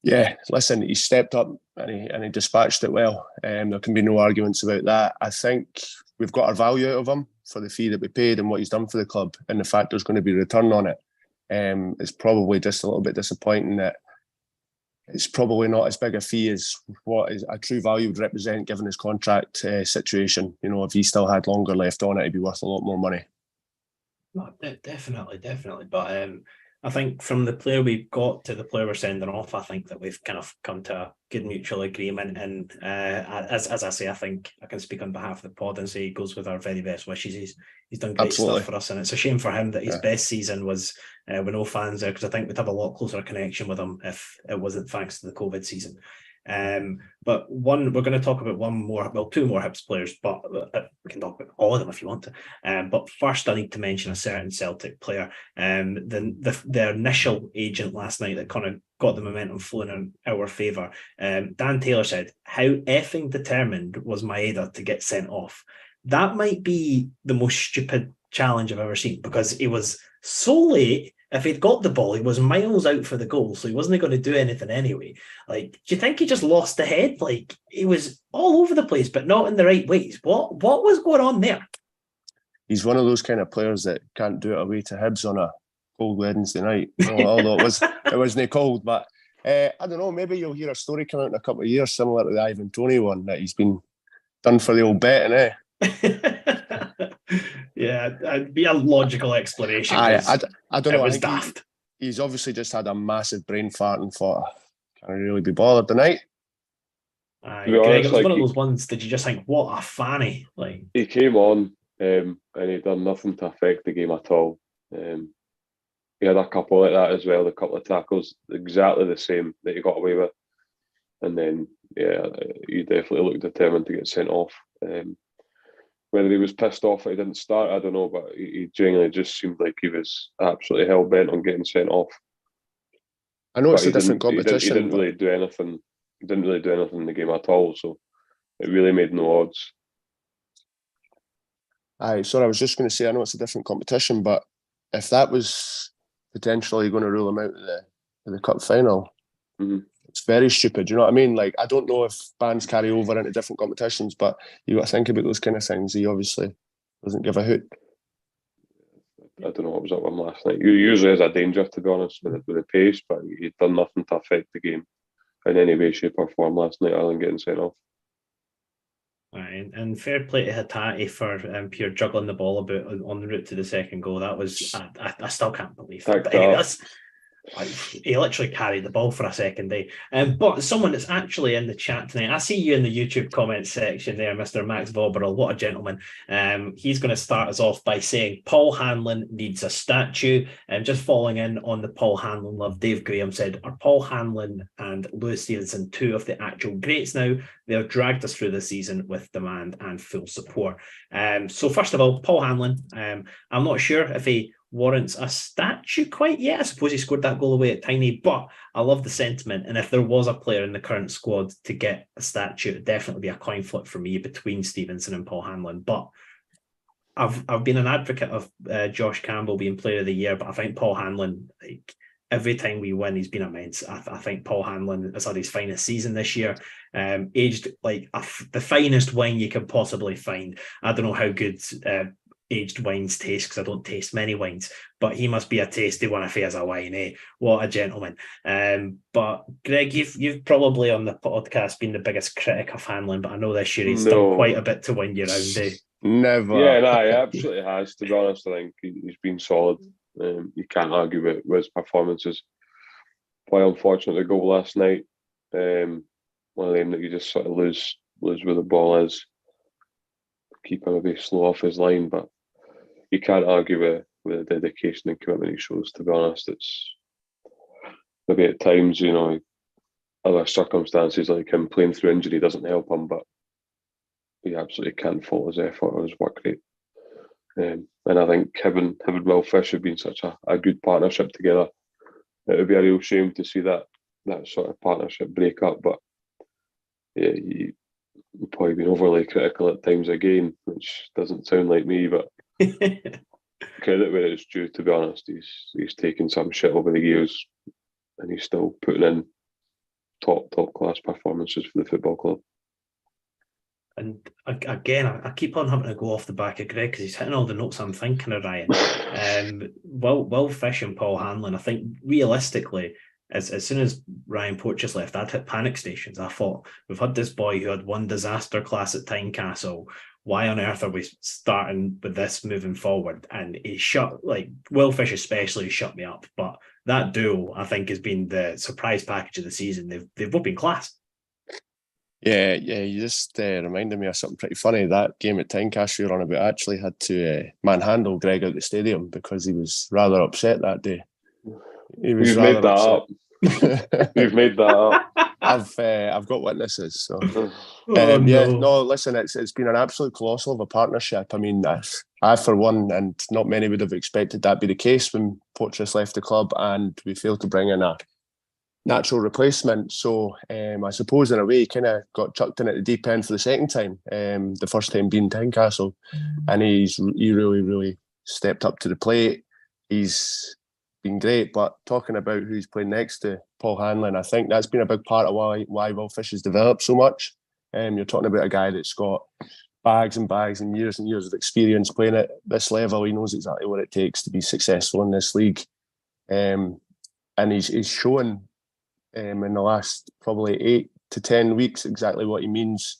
B: yeah, listen, he stepped up and he dispatched it well. There can be no arguments about that. I think we've got our value out of him for the fee that we paid and what he's done for the club, and the fact there's going to be a return on it. It's probably just a little bit disappointing that it's probably not as big a fee as what is a true value would represent given his contract situation. If he still had longer left on it, it'd be worth a lot more money.
A: No, definitely. But I think from the player we've got to the player we're sending off, I think that we've kind of come to a good mutual agreement. And as I say, I think I can speak on behalf of the pod and say he goes with our very best wishes. He's done great stuff for us, and it's a shame for him that his best season was with no fans there, because I think we'd have a lot closer connection with him if it wasn't thanks to the COVID season. But we're going to talk about two more Hibs players, but we can talk about all of them if you want to. But first, I need to mention a certain Celtic player. Their initial agent last night that kind of got the momentum flowing in our favour. Dan Taylor said, "How effing determined was Maeda to get sent off?" That might be the most stupid challenge I've ever seen, because it was so late. If he'd got the ball, he was miles out for the goal, so he wasn't going to do anything anyway. Like, do you think he just lost the head? Like, he was all over the place, but not in the right ways. What was going on there?
B: He's one of those kind of players that can't do it away to Hibs on a cold Wednesday night. Although it wasn't cold, but I don't know. Maybe you'll hear a story come out in a couple of years, similar to the Ivan Toney one, that he's been done for the old betting, eh?
A: Yeah, it'd be a logical explanation.
B: I don't know.
A: It was daft.
B: He's obviously just had a massive brain fart and thought, can I really be bothered tonight?
A: Greg, it was one of those ones. Did you just think, what a fanny? Like,
C: he came on and he done nothing to affect the game at all. He had a couple like that as well. A couple of tackles, exactly the same that he got away with, and then he definitely looked determined to get sent off. Whether he was pissed off that he didn't start, I don't know, but he genuinely just seemed like he was absolutely hell bent on getting sent off.
B: I know it's a different competition.
C: He didn't really do anything. He didn't really do anything in the game at all, so it really made no odds.
B: Sorry, I was just going to say, I know it's a different competition, but if that was potentially going to rule him out of the cup final, it's very stupid. You know what I mean? Like, I don't know if bans carry over into different competitions, but you got to think about those kind of things. He obviously doesn't give a hoot.
C: I don't know what was up with him last night. He usually is a danger, to be honest, with the pace, but he'd done nothing to affect the game in any way, shape or form last night other than getting sent off.
A: Right, and fair play to Hatate for pure juggling the ball about on the route to the second goal. That was, I still can't believe that. But anyway, he literally carried the ball for a second day. But someone that's actually in the chat tonight, I see you in the YouTube comments section there, Mr. Max Vauberl. What a gentleman. He's going to start us off by saying Paul Hanlon needs a statue. And just following in on the Paul Hanlon love, Dave Graham said, "Are Paul Hanlon and Lewis Stevenson two of the actual greats now? They have dragged us through the season with demand and full support." So first of all, Paul Hanlon, I'm not sure if he warrants a statue quite yet. I suppose he scored that goal away at Tiny, but I love the sentiment. And if there was a player in the current squad to get a statue, it'd definitely be a coin flip for me between Stevenson and Paul Hanlon. But I've been an advocate of Josh Campbell being player of the year, but I think Paul Hanlon, like, every time we win, he's been immense. I think Paul Hanlon has had his finest season this year. Aged like the finest wine you can possibly find. I don't know how good aged wines taste, because I don't taste many wines, but he must be a tasty one if he has a wine, eh? What a gentleman. But Greg, you've probably on the podcast been the biggest critic of Hanlon, but I know this year he's done quite a bit to win you round, eh?
B: Never.
C: Yeah, no, he absolutely has, to be honest. I think he's been solid. You can't argue with his performances. Quite unfortunate the goal last night. One of them that you just sort of lose where the ball is. Keeper maybe slow off his line, but you can't argue with the dedication and commitment he shows, to be honest. It's maybe at times, other circumstances like him playing through injury doesn't help him, but he absolutely can't fault his effort or his work rate. And I think him and Will Fish have been such a good partnership together. It would be a real shame to see that sort of partnership break up, but yeah, you've probably been overly critical at times again, which doesn't sound like me, but credit where it's due, to be honest. He's taken some shit over the years and he's still putting in top class performances for the football club.
A: And again, I keep on having to go off the back of Greg because he's hitting all the notes I'm thinking of, Ryan. Will Fish and Paul Hanlon, I think realistically, as soon as Ryan Porteous left, I'd hit panic stations. I thought, we've had this boy who had one disaster class at Tynecastle. Why on earth are we starting with this moving forward? And he shut, like, Will Fish especially shut me up. But that duo, I think, has been the surprise package of the season. They've both been class.
B: Yeah, you just reminded me of something pretty funny. That game at Tynecastle you're on about, I actually had to manhandle Greg out the stadium because he was rather upset that day. He was
C: You've made that up. You've made that up.
B: I've got witnesses. So listen, it's been an absolute colossal of a partnership. I mean, I for one, and not many would have expected that be the case when Porteous left the club, and we failed to bring in a natural replacement. So I suppose in a way he kind of got chucked in at the deep end for the second time. The first time being Tynecastle, and he really, really stepped up to the plate. He's been great, but talking about who's playing next to Paul Hanlon, I think that's been a big part of why Will Fish has developed so much. You're talking about a guy that's got bags and bags and years of experience playing at this level. He knows exactly what it takes to be successful in this league, and he's shown in the last probably 8 to 10 weeks exactly what he means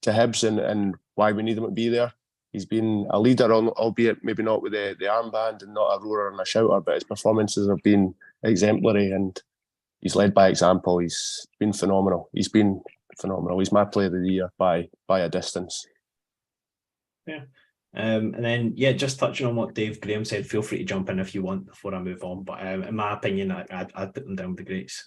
B: to Hibs and why we need him to be there. He's been a leader, albeit maybe not with the armband and not a roarer and a shouter, but his performances have been exemplary and he's led by example. He's been phenomenal. He's my player of the year by a distance.
A: Yeah. And then, just touching on what Dave Graham said, feel free to jump in if you want before I move on. But in my opinion, I'd put them down with the greats.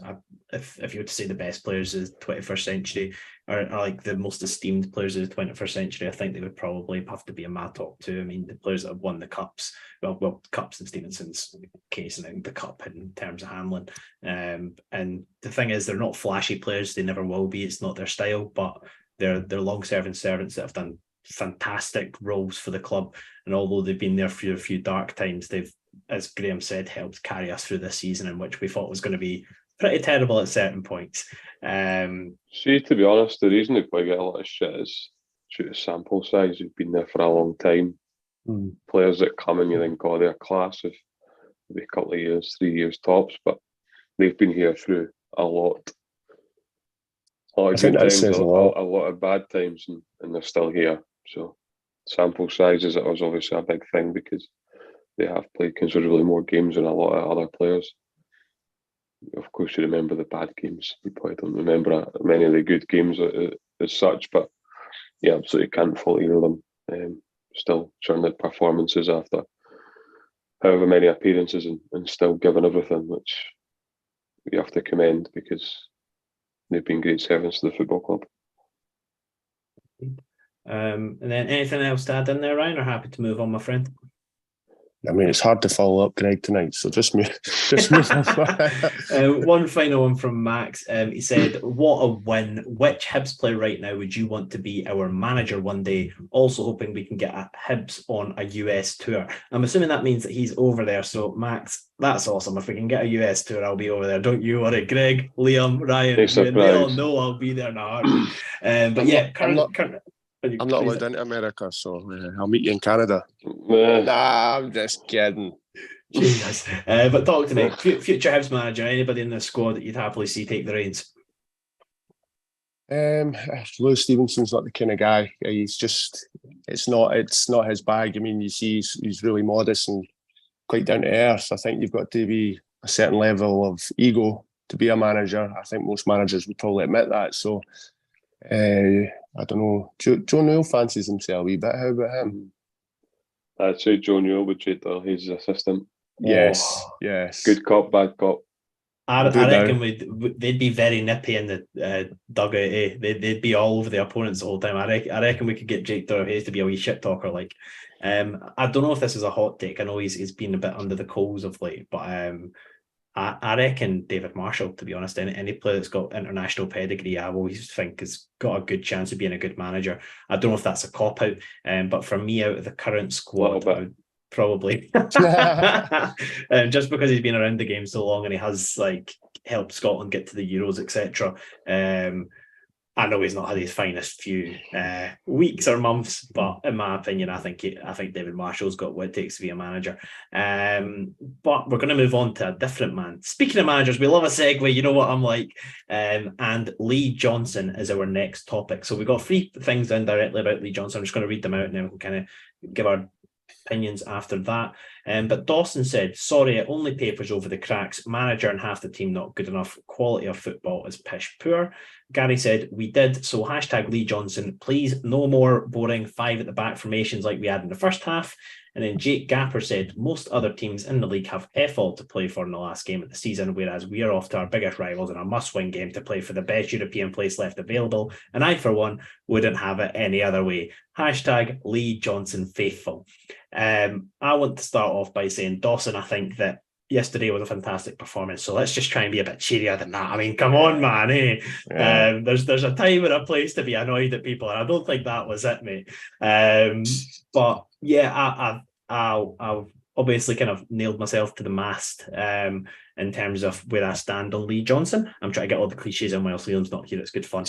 A: If you were to say the best players of the 21st century or like the most esteemed players of the 21st century, I think they would probably have to be in my top two. I mean, the players that have won the cups, well, cups in Stevenson's case, and then the cup in terms of Hanlon. And the thing is, they're not flashy players. They never will be. It's not their style, but they're long-serving servants that have done fantastic roles for the club, and although they've been there for a few dark times, they've, as Graham said, helped carry us through this season, in which we thought was going to be pretty terrible at certain points.
C: See, to be honest, the reason they probably get a lot of shit is due to sample size. You've been there for a long time. Players that come and you think, oh, they're class of maybe a couple of years, 3 years tops, but they've been here through a lot. A lot of good times, a lot of bad times, and they're still here. So sample sizes was obviously a big thing because they have played considerably more games than a lot of other players. Of course, you remember the bad games. You probably don't remember many of the good games as such, but you absolutely can't fault either of them. Still churning out performances after however many appearances and still giving everything, which you have to commend because they've been great servants to the football club.
A: And then anything else to add in there, Ryan, or happy to move on, my friend?
B: I mean, it's hard to follow up Greg tonight, so just move on.
A: One final one from Max. He said, what a win. Which Hibs player right now would you want to be our manager one day? Also hoping we can get a Hibs on a US tour. I'm assuming that means that he's over there. So, Max, that's awesome. If we can get a US tour, I'll be over there. Don't you worry. Greg, Liam, Ryan, they all know I'll be there in a heartbeat.
B: I'm not allowed into America, so I'll meet you in Canada. Nah, I'm just kidding.
A: Jesus. But talk to me. Future Hibs manager, anybody in the squad that you'd happily see take the reins?
B: Lewis Stevenson's not the kind of guy. He's just, it's not his bag. I mean, you see, he's really modest and quite down to earth. I think you've got to be a certain level of ego to be a manager. I think most managers would probably admit that. So, I don't know. Joe Newell fancies himself a wee bit. How about him?
C: I'd say Joe Newell would trade his assistant.
B: Yes.
C: Good cop, bad cop.
A: I reckon they'd be very nippy in the dugout. They'd be all over the opponents the whole time. I reckon we could get Jake Doherty to be a wee shit talker. Like, I don't know if this is a hot take. I know he's been a bit under the coals of late, but I reckon David Marshall, to be honest, any player that's got international pedigree, I always think has got a good chance of being a good manager. I don't know if that's a cop-out, but for me, out of the current squad, I would probably just because he's been around the game so long and he has like helped Scotland get to the Euros, etc. I know he's not had his finest few weeks or months, but in my opinion, I think David Marshall's got what it takes to be a manager. But we're going to move on to a different man. Speaking of managers, we love a segue. You know what I'm like. And Lee Johnson is our next topic. So we've got 3 things down directly about Lee Johnson. I'm just going to read them out and then we can kind of give our opinions after that. But Dawson said, sorry, it only papers over the cracks. Manager and half the team not good enough. Quality of football is pish poor. Gary said, we did. So hashtag Lee Johnson, please. No more boring 5 at the back formations like we had in the first half. And then Jake Gapper said, most other teams in the league have F-all to play for in the last game of the season, whereas we are off to our biggest rivals in a must-win game to play for the best European place left available. And I, for one, wouldn't have it any other way. Hashtag Lee Johnson faithful. I want to start off by saying, Dawson, I think that yesterday was a fantastic performance. So let's just try and be a bit cheerier than that. I mean, come on, man. Eh? Yeah. There's a time and a place to be annoyed at people, and I don't think that was it, mate. But yeah, I've obviously kind of nailed myself to the mast in terms of where I stand on Lee Johnson. I'm trying to get all the cliches in whilst Liam's not here. It's good fun.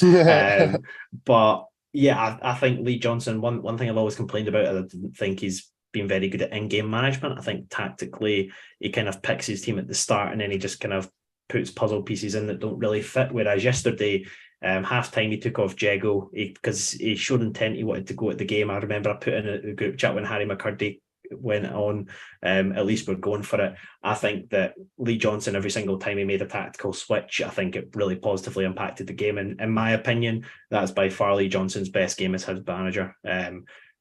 A: But yeah, I think Lee Johnson, one thing I've always complained about, I didn't think he's been very good at in-game management. I think tactically he kind of picks his team at the start and then he just kind of puts puzzle pieces in that don't really fit. Whereas yesterday, half-time he took off Jago because he showed intent he wanted to go at the game. I remember I put in a group chat when Harry McCurdy went on, at least we're going for it. I think that Lee Johnson, every single time he made a tactical switch, I think it really positively impacted the game. And in my opinion, that's by far Lee Johnson's best game as his manager.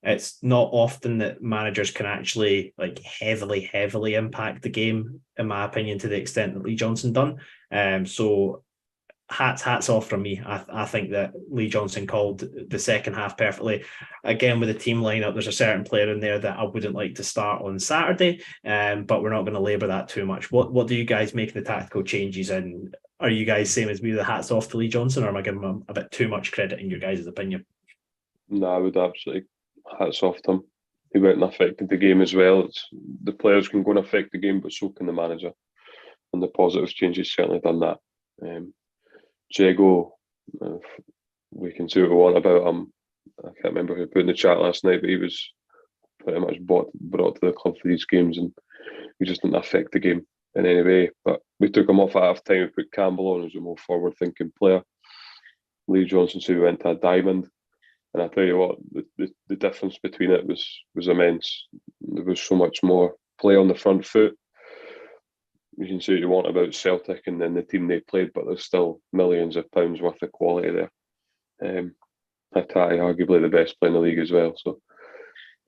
A: It's not often that managers can actually like heavily impact the game, in my opinion, to the extent that Lee Johnson done. So hats off from me. I think that Lee Johnson called the second half perfectly. Again, with the team lineup, there's a certain player in there that I wouldn't like to start on Saturday, but we're not going to labour that too much. What do you guys make of the tactical changes? And are you guys same as me, the hats off to Lee Johnson, or am I giving him a bit too much credit in your guys' opinion?
C: No, I would absolutely hats off to him. He went and affected the game as well. The players can go and affect the game, but so can the manager. And the positive changes certainly done that. Jago, we can say what we want about him. I can't remember who put in the chat last night, but he was pretty much brought to the club for these games, and he just didn't affect the game in any way. But we took him off at half time. We put Campbell on as a more forward-thinking player. Lee Johnson said we went to a diamond. And I tell you what, the difference between it was immense. There was so much more play on the front foot. You can say what you want about Celtic and then the team they played, but there's still millions of pounds worth of quality there. Hattati, arguably the best player in the league as well. So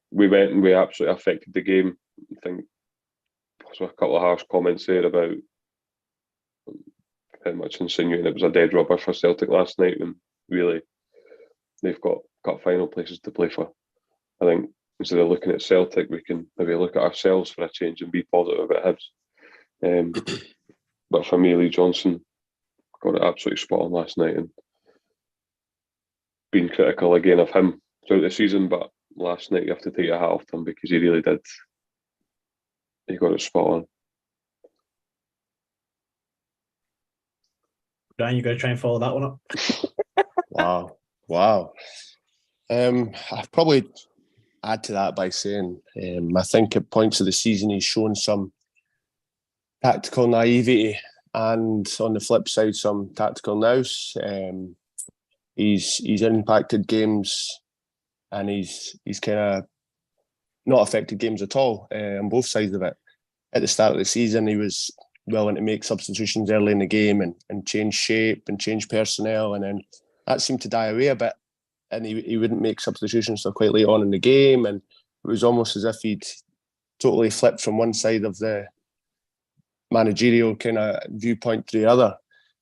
C: we went and we absolutely affected the game. I think there was a couple of harsh comments there about pretty much insinuating it was a dead rubber for Celtic last night, when really they've got cup final places to play for. I think instead of looking at Celtic, we can maybe look at ourselves for a change and be positive about Hibs. But for me, Lee Johnson got it absolutely spot on last night, and been critical again of him throughout the season, but last night you have to take your hat off to him because he really did. He got it spot on.
A: Brian, you got to try and follow that one up.
B: Wow. I'd probably add to that by saying I think at points of the season he's shown some tactical naivety, and on the flip side some tactical nous. He's impacted games, and he's kind of not affected games at all on both sides of it. At the start of the season, he was willing to make substitutions early in the game and change shape and change personnel, and then that seemed to die away a bit, and he wouldn't make substitutions till quite late on in the game, and it was almost as if he'd totally flipped from one side of the managerial kind of viewpoint to the other.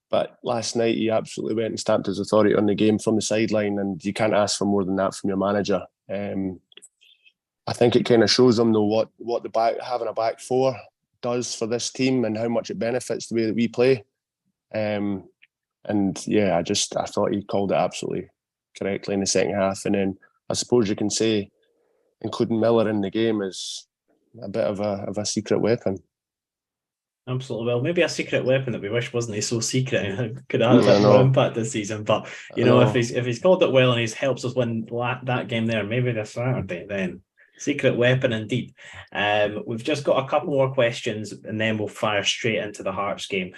B: But last night he absolutely went and stamped his authority on the game from the sideline, and you can't ask for more than that from your manager. I think it kind of shows them though what having a back four does for this team and how much it benefits the way that we play. And yeah, I thought he called it absolutely correctly in the second half. And then I suppose you can say including Miller in the game is a bit of a secret weapon.
A: Absolutely. Well, maybe a secret weapon that we wish wasn't so secret and could have a bit more impact this season. But you know, if he's called it well and he's helps us win that game there, maybe this Saturday, then secret weapon indeed. We've just got a couple more questions and then we'll fire straight into the Hearts game.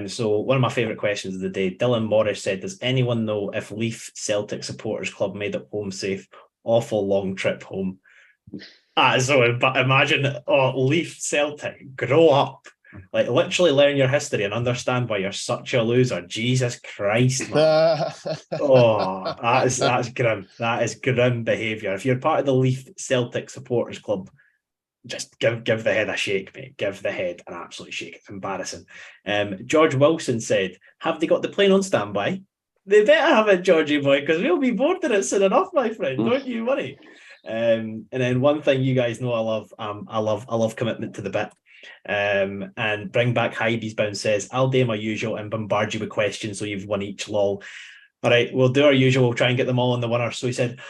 A: So one of my favourite questions of the day, Dylan Morris said, does anyone know if Leaf Celtic Supporters Club made it home safe? Awful long trip home. But imagine, Leaf Celtic, grow up. Like, literally learn your history and understand why you're such a loser. Jesus Christ, man. That's grim. That is grim behaviour. If you're part of the Leaf Celtic supporters club, just give the head a shake, mate. Give the head an absolute shake. It's embarrassing. George Wilson said, have they got the plane on standby? They better have it, Georgie boy, because we'll be boarding it soon enough, my friend. Don't you worry. And then one thing you guys know I love commitment to the bit. And Bring Back Hibs Bound says, I'll do my usual and bombard you with questions so you've won each, lol. All right, we'll do our usual. We'll try and get them all in the winner. So he said,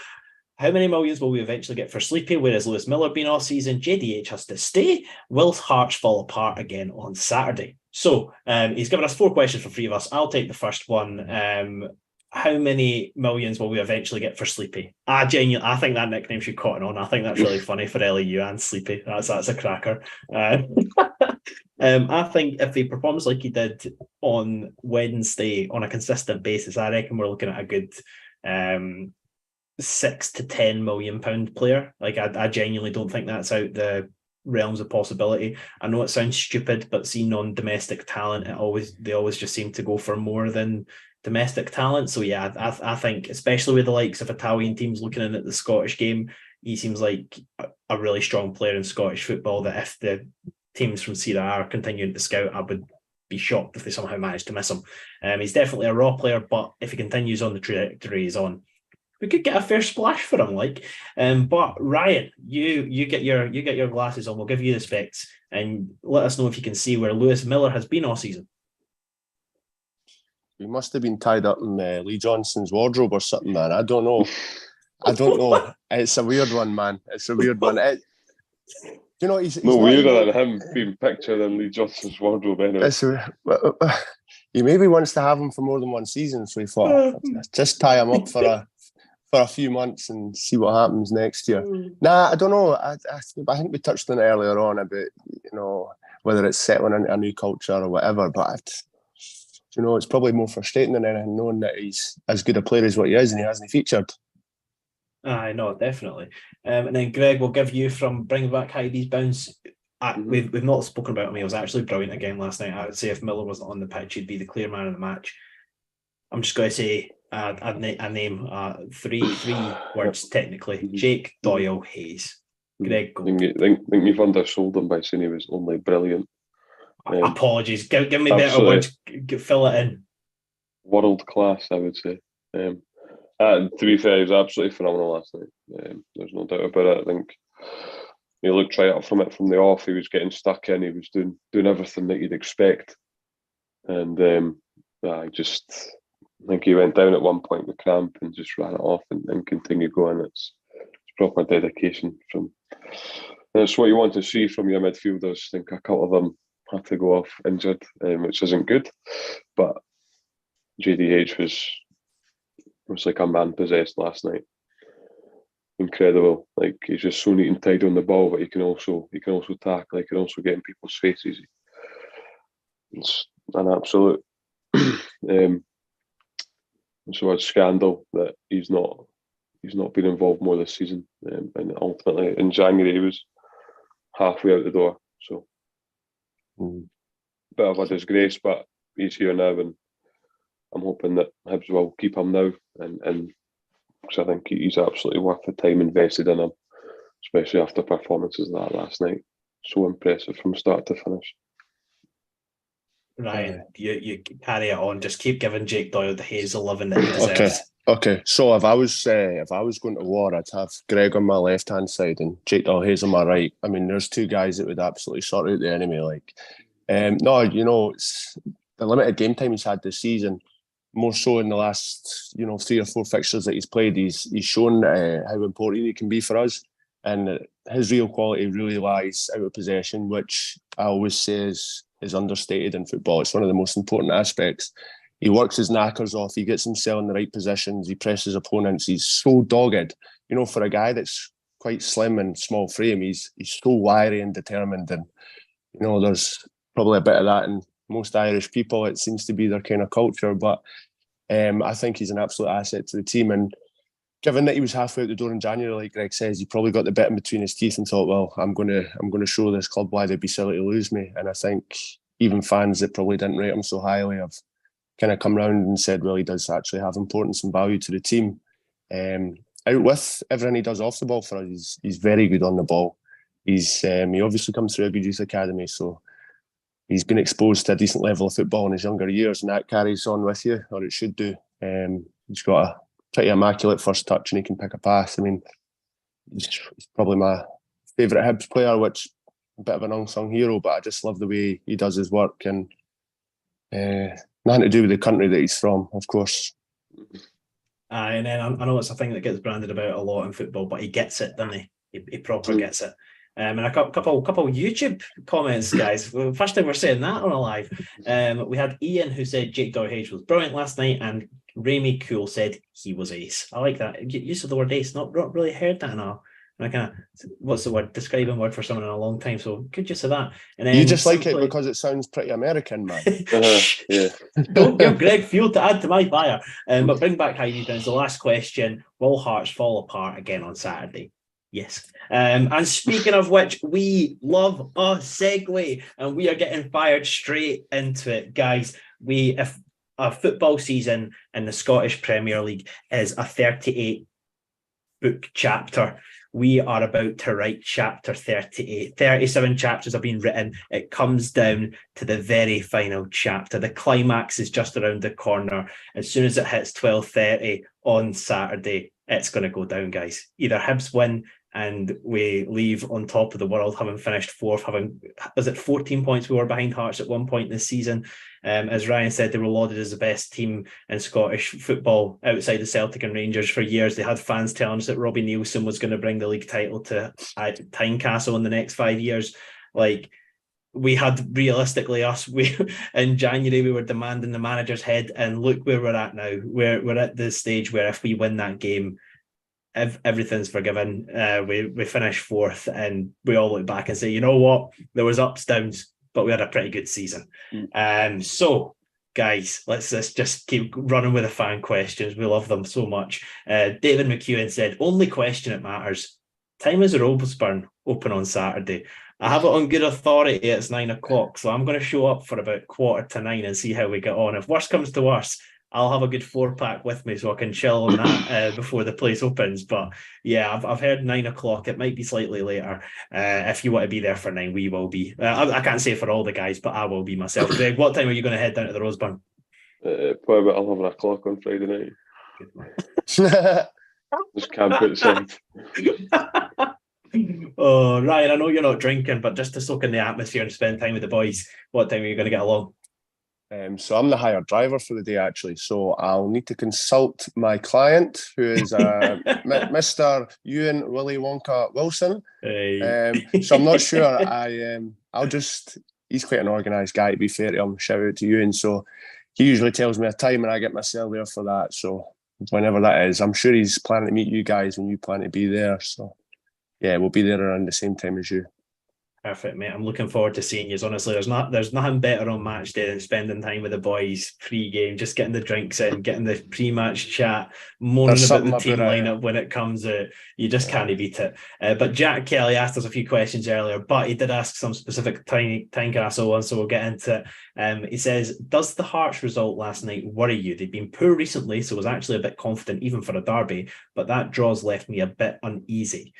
A: how many millions will we eventually get for Sleepy? Whereas Lewis Miller been all season, JDH has to stay. Will Hearts fall apart again on Saturday? So he's given us 4 questions for 3 of us. I'll take the first one. How many millions will we eventually get for Sleepy? I think that nickname should cotton on. I think that's really funny for LAU and Sleepy. That's a cracker. I think if he performs like he did on Wednesday on a consistent basis, I reckon we're looking at a good £6 to £10 million player. Like, I genuinely don't think that's out the realms of possibility. I know it sounds stupid, but see non-domestic talent, they always just seem to go for more than domestic talent. So yeah, I think, especially with the likes of Italian teams looking in at the Scottish game, he seems like a really strong player in Scottish football, that if the teams from Serie A are continuing to scout, I would be shocked if they somehow manage to miss him. He's definitely a raw player, but if he continues on the trajectory he's on, we could get a fair splash for him. But Ryan, you get your glasses on. We'll give you the specs and let us know if you can see where Lewis Miller has been all season.
B: He must have been tied up in Lee Johnson's wardrobe or something, man. I don't know. It's a weird one, man. It's a weird one. He's
C: no weirder than him being pictured in Lee Johnson's wardrobe anyway.
B: He maybe wants to have him for more than one season, so he thought, just tie him up for a few months and see what happens next year. Nah, I don't know. I think we touched on it earlier on about, whether it's settling into a new culture or whatever, but it's probably more frustrating than anything, knowing that he's as good a player as what he is and he hasn't featured.
A: I know, definitely. And then Greg, we'll give you from Bring Back Hibs Bounce. We've not spoken about him. He was actually brilliant again last night. I would say if Miller wasn't on the pitch, he'd be the clear man of the match. I'm just going to say a name, 3 words technically. Jake Doyle Hayes. Greg, go.
C: I think you've undersold him by saying he was only brilliant.
A: Apologies. Give me better words. Fill it in.
C: World class, I would say. And to be fair, he was absolutely phenomenal last night. There's no doubt about it. I think he looked right up from the off. He was getting stuck in. He was doing everything that you'd expect. And I think he went down at one point with cramp and just ran it off and continued going. It's proper dedication from. And it's what you want to see from your midfielders. I think a couple of them had to go off injured, which isn't good. But JDH was like a man possessed last night. Incredible. Like, he's just so neat and tidy on the ball, but he can also tackle. He can also get in people's faces. It's an absolute so a scandal that he's not been involved more this season. And ultimately in January he was halfway out the door. So bit of a disgrace, but he's here now, and I'm hoping that Hibs will keep him now, and because I think he's absolutely worth the time invested in him, especially after performances like that last night. So impressive from start to finish.
A: Ryan, you carry it on. Just keep giving Jake Doyle the Hazel loving that he deserves.
B: Okay. So if I was going to war, I'd have Greg on my left hand side and Jake Doyle Hayes on my right. I mean, there's 2 guys that would absolutely sort out the enemy. It's the limited game time he's had this season. More so in the last 3 or 4 fixtures that he's played, he's shown how important he can be for us, and his real quality really lies out of possession, which I always say is understated in football. It's one of the most important aspects. He works his knackers off. He gets himself in the right positions. He presses opponents. He's so dogged. For a guy that's quite slim and small frame, he's so wiry and determined. And there's probably a bit of that in most Irish people. It seems to be their kind of culture. But I think he's an absolute asset to the team. And given that he was halfway out the door in January, like Greg says, he probably got the bit in between his teeth and thought, well, I'm going to show this club why they'd be silly to lose me. And I think even fans that probably didn't rate him so highly have kind of come round and said, well, he does actually have importance and value to the team. Out with everything he does off the ball for us, he's very good on the ball. He obviously comes through a good youth academy, so he's been exposed to a decent level of football in his younger years, and that carries on with you, or it should do. He's got a pretty immaculate first touch, and he can pick a pass. I mean, he's probably my favourite Hibs player, which a bit of an unsung hero, but I just love the way he does his work, and nothing to do with the country that he's from, of course.
A: And then I know it's a thing that gets branded about a lot in football, but he gets it, doesn't he? He proper gets it. And a couple YouTube comments, guys. First time we're saying that on a live. We had Ian who said Jake Doherty was brilliant last night, and Ramy Cool said he was ace. I like that use of the word ace. Not really heard that in a kind of, what's the word, describing word for someone in a long time. So good use of that. And then
B: you just like it because it sounds pretty American, man.
C: Yeah.
A: Don't give Greg fuel to add to my fire. But bring back Heidi down. The last question: will Hearts fall apart again on Saturday? Yes. And speaking of which, we love a segue, and we are getting fired straight into it, guys. If a football season in the Scottish Premier League is a 38 book chapter, we are about to write chapter 38. 37 chapters have been written. It comes down to the very final chapter. The climax is just around the corner. As soon as it hits 12:30 on Saturday, it's going to go down, guys. Either Hibs win and we leave on top of the world, having finished fourth, was it 14 points we were behind Hearts at one point this season? As Ryan said, they were lauded as the best team in Scottish football outside the Celtic and Rangers for years. They had fans telling us that Robbie Neilson was going to bring the league title to Tynecastle in the next 5 years. Like, we had realistically in January we were demanding the manager's head, and look where we're at now. We're at the stage where if we win that game, everything's forgiven. We finished fourth, and we all look back and say, you know what, there was ups, downs, but we had a pretty good season. So guys, let's just keep running with the fan questions. We love them so much. David McEwen said, only question it matters: time is Roseburn open on Saturday? I have it on good authority it's 9 o'clock, so I'm going to show up for about 8:45 and see how we get on. If worst comes to worst, I'll have a good 4-pack with me so I can chill on that before the place opens. But yeah, I've heard 9 o'clock. It might be slightly later. If you want to be there for 9, we will be. I can't say for all the guys, but I will be myself. Greg, what time are you going to head down to the Roseburn?
C: Probably about 11 o'clock on Friday night. Good. Just camp outside.
A: Oh, Ryan, I know you're not drinking, but just to soak in the atmosphere and spend time with the boys, what time are you going to get along?
B: So I'm the hired driver for the day, actually. So I'll need to consult my client, who is Mr. Ewan Willy Wonka Wilson.
A: Hey.
B: So I'm not sure. He's quite an organised guy, to be fair to him. Shout out to Ewan. So he usually tells me a time and I get myself there for that. So whenever that is, I'm sure he's planning to meet you guys when you plan to be there. So yeah, we'll be there around the same time as you.
A: Perfect, mate. I'm looking forward to seeing you. Honestly, there's nothing better on match day than spending time with the boys pre-game, just getting the drinks in, getting the pre-match chat, moaning about the team lineup when it comes out. You just can't beat it. But Jack Kelly asked us a few questions earlier, but he did ask some specific Tynecastle ones, so we'll get into it. He says, does the Hearts result last night worry you? They've been poor recently, so I was actually a bit confident even for a derby, but that draw's left me a bit uneasy.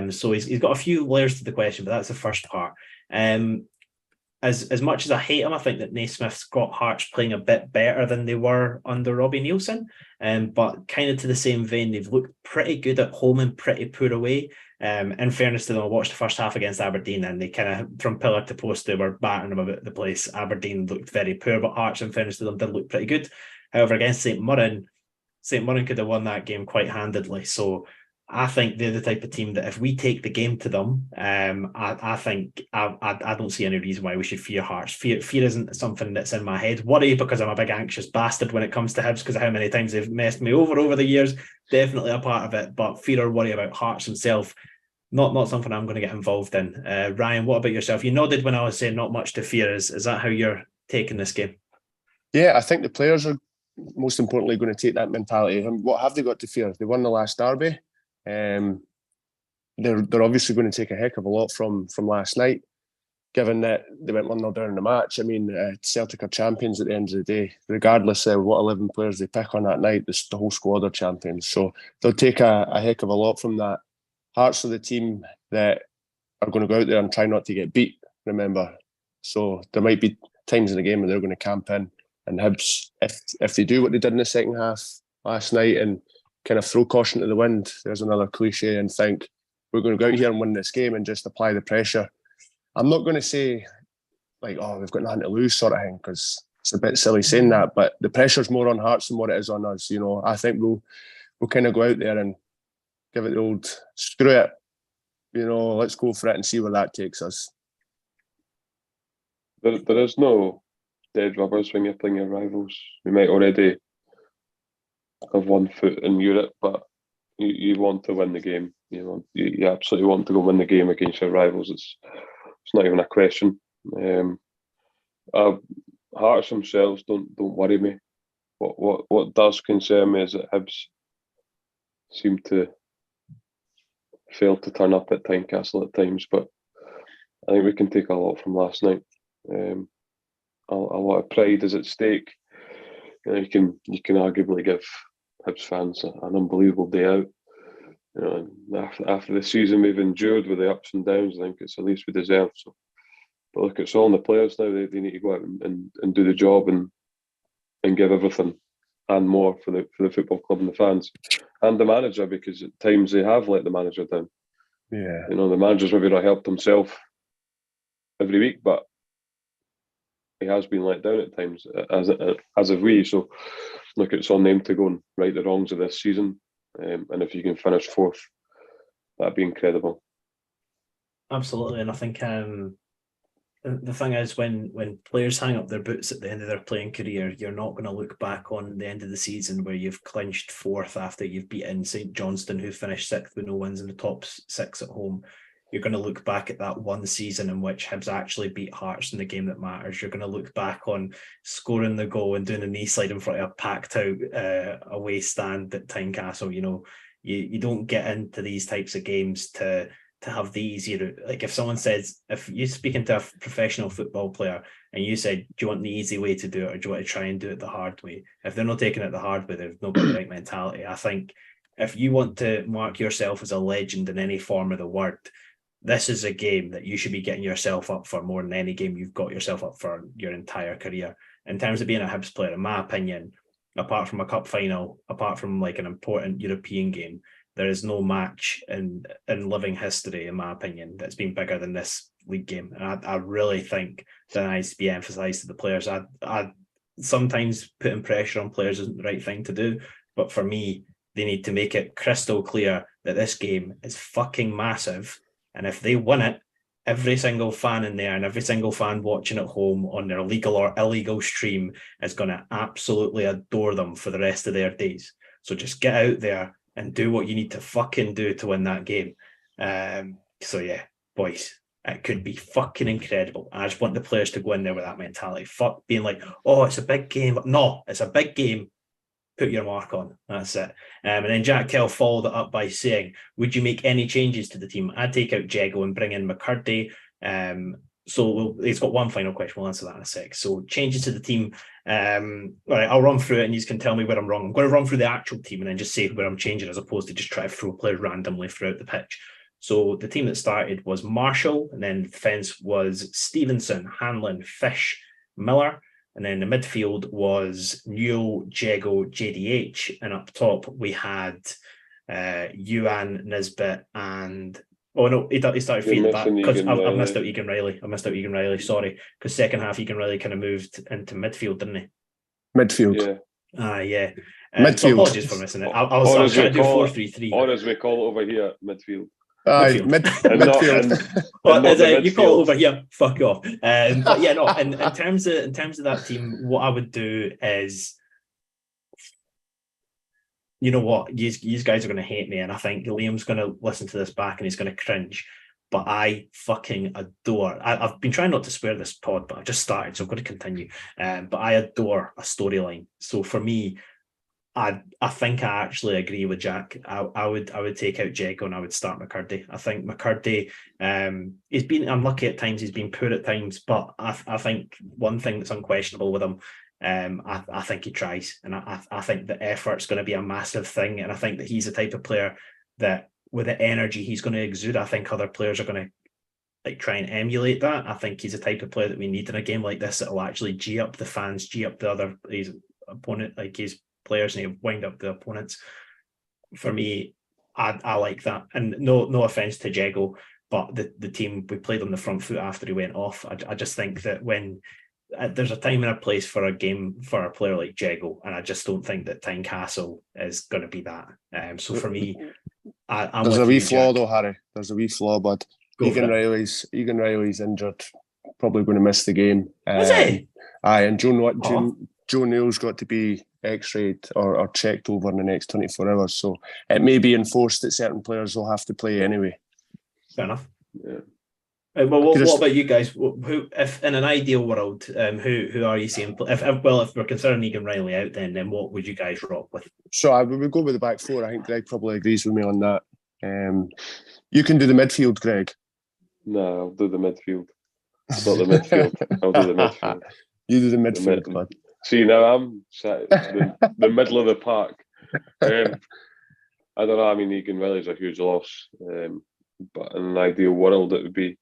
A: So he's got a few layers to the question, but that's the first part. As much as I hate him, I think that Naismith's got Hearts playing a bit better than they were under Robbie Neilson. But kind of to the same vein, they've looked pretty good at home and pretty poor away. In fairness to them, I watched the first half against Aberdeen, and they kind of, from pillar to post, they were battering them about the place. Aberdeen looked very poor, but Hearts, in fairness to them, did look pretty good. However, against St Mirren could have won that game quite handedly. So I think they're the type of team that if we take the game to them, I think I don't see any reason why we should fear Hearts. Fear isn't something that's in my head. Worry because I'm a big anxious bastard when it comes to Hibs because of how many times they've messed me over the years. Definitely a part of it. But fear or worry about Hearts himself, not something I'm going to get involved in. Ryan, what about yourself? You nodded when I was saying not much to fear. Is that how you're taking this game?
B: Yeah, I think the players are most importantly, going to take that mentality. And what have they got to fear? They won the last derby. They're obviously going to take a heck of a lot from last night, given that they went 1-0 down in the match. I mean, Celtic are champions at the end of the day, regardless of what 11 players they pick on that night. The whole squad are champions, so they'll take a heck of a lot from that. Hearts are the team that are going to go out there and try not to get beat. Remember, so there might be times in the game where they're going to camp in. And Hibs, if they do what they did in the second half last night and kind of throw caution to the wind, there's another cliche, and think we're going to go out here and win this game and just apply the pressure. I'm not going to say like, oh, we've got nothing to lose sort of thing, because it's a bit silly saying that, but the pressure's more on Hearts than what it is on us. You know, I think we'll kind of go out there and give it the old screw it. You know, let's go for it and see where that takes us.
C: There is no dead rubbers when you're playing your rivals. We might already have 1 foot in Europe, but you want to win the game. You absolutely want to go win the game against your rivals. It's not even a question. Hearts themselves don't worry me. What does concern me is that Hibs seem to fail to turn up at Tynecastle at times, but I think we can take a lot from last night. A lot of pride is at stake. You can arguably give Hibs fans an unbelievable day out. You know, after the season we've endured with the ups and downs, I think it's the least we deserve. So, but look, it's all on the players now. They need to go out and do the job and give everything and more for the football club and the fans and the manager, because at times they have let the manager down.
B: Yeah,
C: you know, the manager's maybe not helped himself every week, but he has been let down at times, as have we. So, look, it's on them to go and right the wrongs of this season. And if you can finish 4th, that'd be incredible.
A: Absolutely, and I think the thing is, when players hang up their boots at the end of their playing career, you're not going to look back on the end of the season where you've clinched 4th after you've beaten St Johnstone, who finished 6th with no wins in the top 6 at home. You're going to look back at that one season in which Hibs actually beat Hearts in the game that matters. You're going to look back on scoring the goal and doing a knee slide in front of a packed out away stand at Tynecastle. You know, you don't get into these types of games to have the easier. Like if someone says, if you're speaking to a professional football player and you said, do you want the easy way to do it or do you want to try and do it the hard way? If they're not taking it the hard way, they've not got the right mentality. I think if you want to mark yourself as a legend in any form of the word, this is a game that you should be getting yourself up for more than any game you've got yourself up for your entire career. In terms of being a Hibs player, in my opinion, apart from a cup final, apart from like an important European game, there is no match in living history, in my opinion, that's been bigger than this league game. And I really think that needs to be emphasised to the players. I sometimes putting pressure on players isn't the right thing to do, but for me, they need to make it crystal clear that this game is fucking massive. And if they win it, every single fan in there and every single fan watching at home on their legal or illegal stream is going to absolutely adore them for the rest of their days. So just get out there and do what you need to fucking do to win that game. So yeah, boys, it could be fucking incredible. I just want the players to go in there with that mentality. Fuck being like, oh, it's a big game. No, it's a big game. Put your mark on. That's it. And then Jack Kell followed it up by saying, would you make any changes to the team? I'd take out Jago and bring in McCurdy. So he's got one final question. We'll answer that in a sec. So changes to the team. All right, I'll run through it and you can tell me where I'm wrong. I'm going to run through the actual team and then just say where I'm changing as opposed to just try to throw players randomly throughout the pitch. So the team that started was Marshall, and then defence was Stevenson, Hanlon, Fish, Miller. And then the midfield was Newell, Jago, JDH. And up top, we had Ewan, Nisbet, and... Oh, no, he started feeding back because I missed out Egan Riley. Sorry. Because second half, Egan Riley kind of moved into midfield, didn't he?
B: Midfield.
A: Yeah. Yeah.
B: Midfield.
A: So apologies for missing it. I was trying to do 4-3-3.
C: Or as we call it over here, midfield.
B: Midfield.
A: You call it over here, fuck off. But yeah, no. In terms of that team, what I would do is, you know what, you guys are going to hate me, and I think Liam's going to listen to this back and he's going to cringe. but I fucking adore. I've been trying not to swear this pod, but I've just started, so I'm going to continue. But I adore a storyline. So for me, I think I actually agree with Jack. I would take out Jago and I would start McCurdy. I think McCurdy, he's been unlucky at times, he's been poor at times, but I think one thing that's unquestionable with him, I think he tries, and I think the effort's going to be a massive thing, and I think that he's the type of player that with the energy he's going to exude, I think other players are going to like try and emulate that. I think he's the type of player that we need in a game like this that will actually G up the fans, G up the other his opponent, like his players, and he'll wind up the opponents. For me, I like that. And no offense to Jago, but the team, we played on the front foot after he went off. I just think that when there's a time and a place for a game for a player like Jago, and I just don't think that Tynecastle is going to be that. So for me, I'm
B: there's
A: with
B: a wee
A: you,
B: flaw
A: Jack.
B: Though, Harry. There's a wee flaw, bud.
A: Go
B: Egan
A: for it.
B: Riley's injured, probably going to miss the game.
A: Is he?
B: Aye, and Joe Neal's got to be x-rayed or checked over in the next 24 hours. So it may be enforced that certain players will have to play anyway.
A: Fair enough.
C: Yeah.
A: Well, what about you guys? Who, if in an ideal world, who are you seeing? If we're considering Egan Riley out, then what would you guys rock with?
B: So we would go with the back four. I think Greg probably agrees with me on that. You can do the midfield, Greg.
C: No, I'll do the midfield. Not the midfield. I'll do the midfield.
B: You do the midfield, bud.
C: See, now I'm sat in the middle of the park. I don't know. I mean, Egan Riley's a huge loss. But in an ideal world, it would be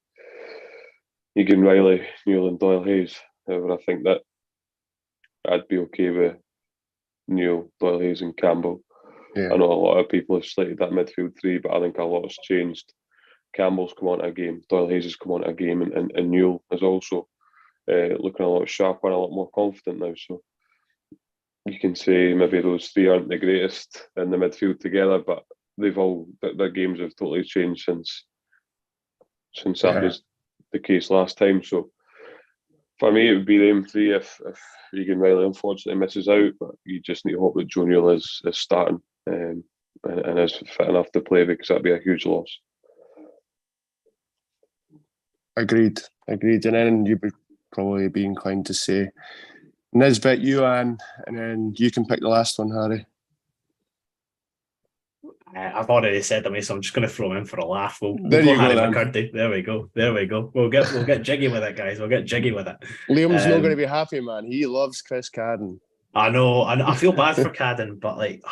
C: Egan Riley, Neil and Doyle Hayes. However, I think that I'd be okay with Neil, Doyle Hayes and Campbell.
B: Yeah.
C: I know a lot of people have slated that midfield three, but I think a lot's changed. Campbell's come on to a game, Doyle Hayes has come on to a game, and Neil is also looking a lot sharper and a lot more confident now. So you can say maybe those three aren't the greatest in the midfield together, but their games have totally changed since that was the case last time. So for me, it would be them three if Egan Riley unfortunately misses out, but you just need to hope that Joe Neal is starting and is fit enough to play, because that'd be a huge loss.
B: Agreed. And then you would probably be inclined to say Nisbet, Ewan, and then you can pick the last one, Harry.
A: I've already said them, so I'm just going to throw him in for a laugh. We'll
B: There
A: go
B: you go,
A: Harry
B: then.
A: McCurdy. There we go. We'll get jiggy with it, guys. We'll get jiggy with it.
B: Liam's not going to be happy, man. He loves Chris Cadden.
A: I know. I feel bad for Cadden, but like,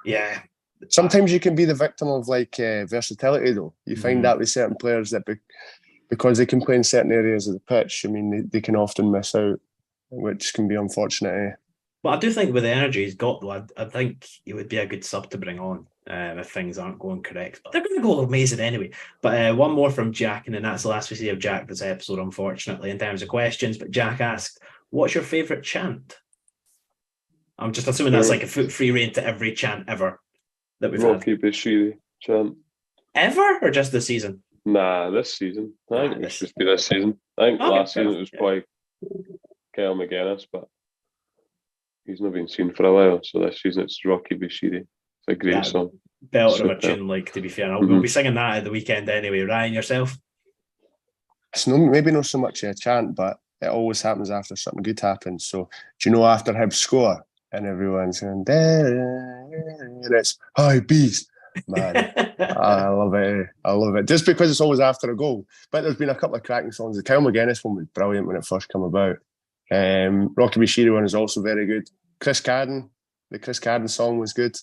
A: yeah.
B: Sometimes you can be the victim of like versatility, though. You find that with certain players that because they can play in certain areas of the pitch, I mean, they can often miss out, which can be unfortunate.
A: But I do think with the energy he's got, though, I think he would be a good sub to bring on if things aren't going correct. But they're going to go amazing anyway. But one more from Jack, and then that's the last we see of Jack this episode, unfortunately, in terms of questions. But Jack asked, what's your favourite chant? I'm just assuming that's like a free rein to every chant ever that we've
C: Rocky
A: had.
C: Bashiri chant.
A: Ever, or just this season?
C: Nah, this season. I think it's just be this season. I think last season it was probably Kyle McGuinness, but he's not been seen for a while. So this season it's Rocky Bashiri. It's a great song.
A: Belter of a tune, like, to be fair. We'll be singing that at the weekend anyway. Ryan, yourself?
B: It's maybe not so much a chant, but it always happens after something good happens. So do you know after Hibs score and everyone's saying, it's high beast. Man, I love it. Just because it's always after a goal. But there's been a couple of cracking songs. The Kyle McGuinness one was brilliant when it first came about. Rocky Bashiri one is also very good. The Chris Cadden song was good.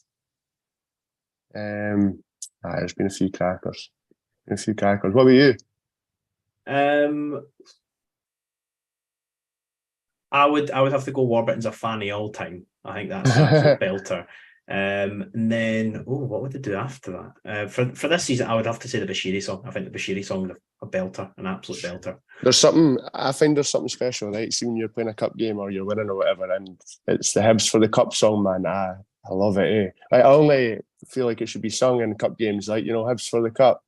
B: There's been a few crackers. What about you?
A: I would have to go Warburton's a fanny all time. I think that's a belter. And then, what would they do after that? For this season, I would have to say the Bashiri song. I think the Bashiri song is a belter, an absolute belter.
B: I find there's something special, right? See, when you're playing a cup game or you're winning or whatever, and it's the Hibs for the Cup song, man. I love it. I only feel like it should be sung in cup games, like, Hibs for the Cup.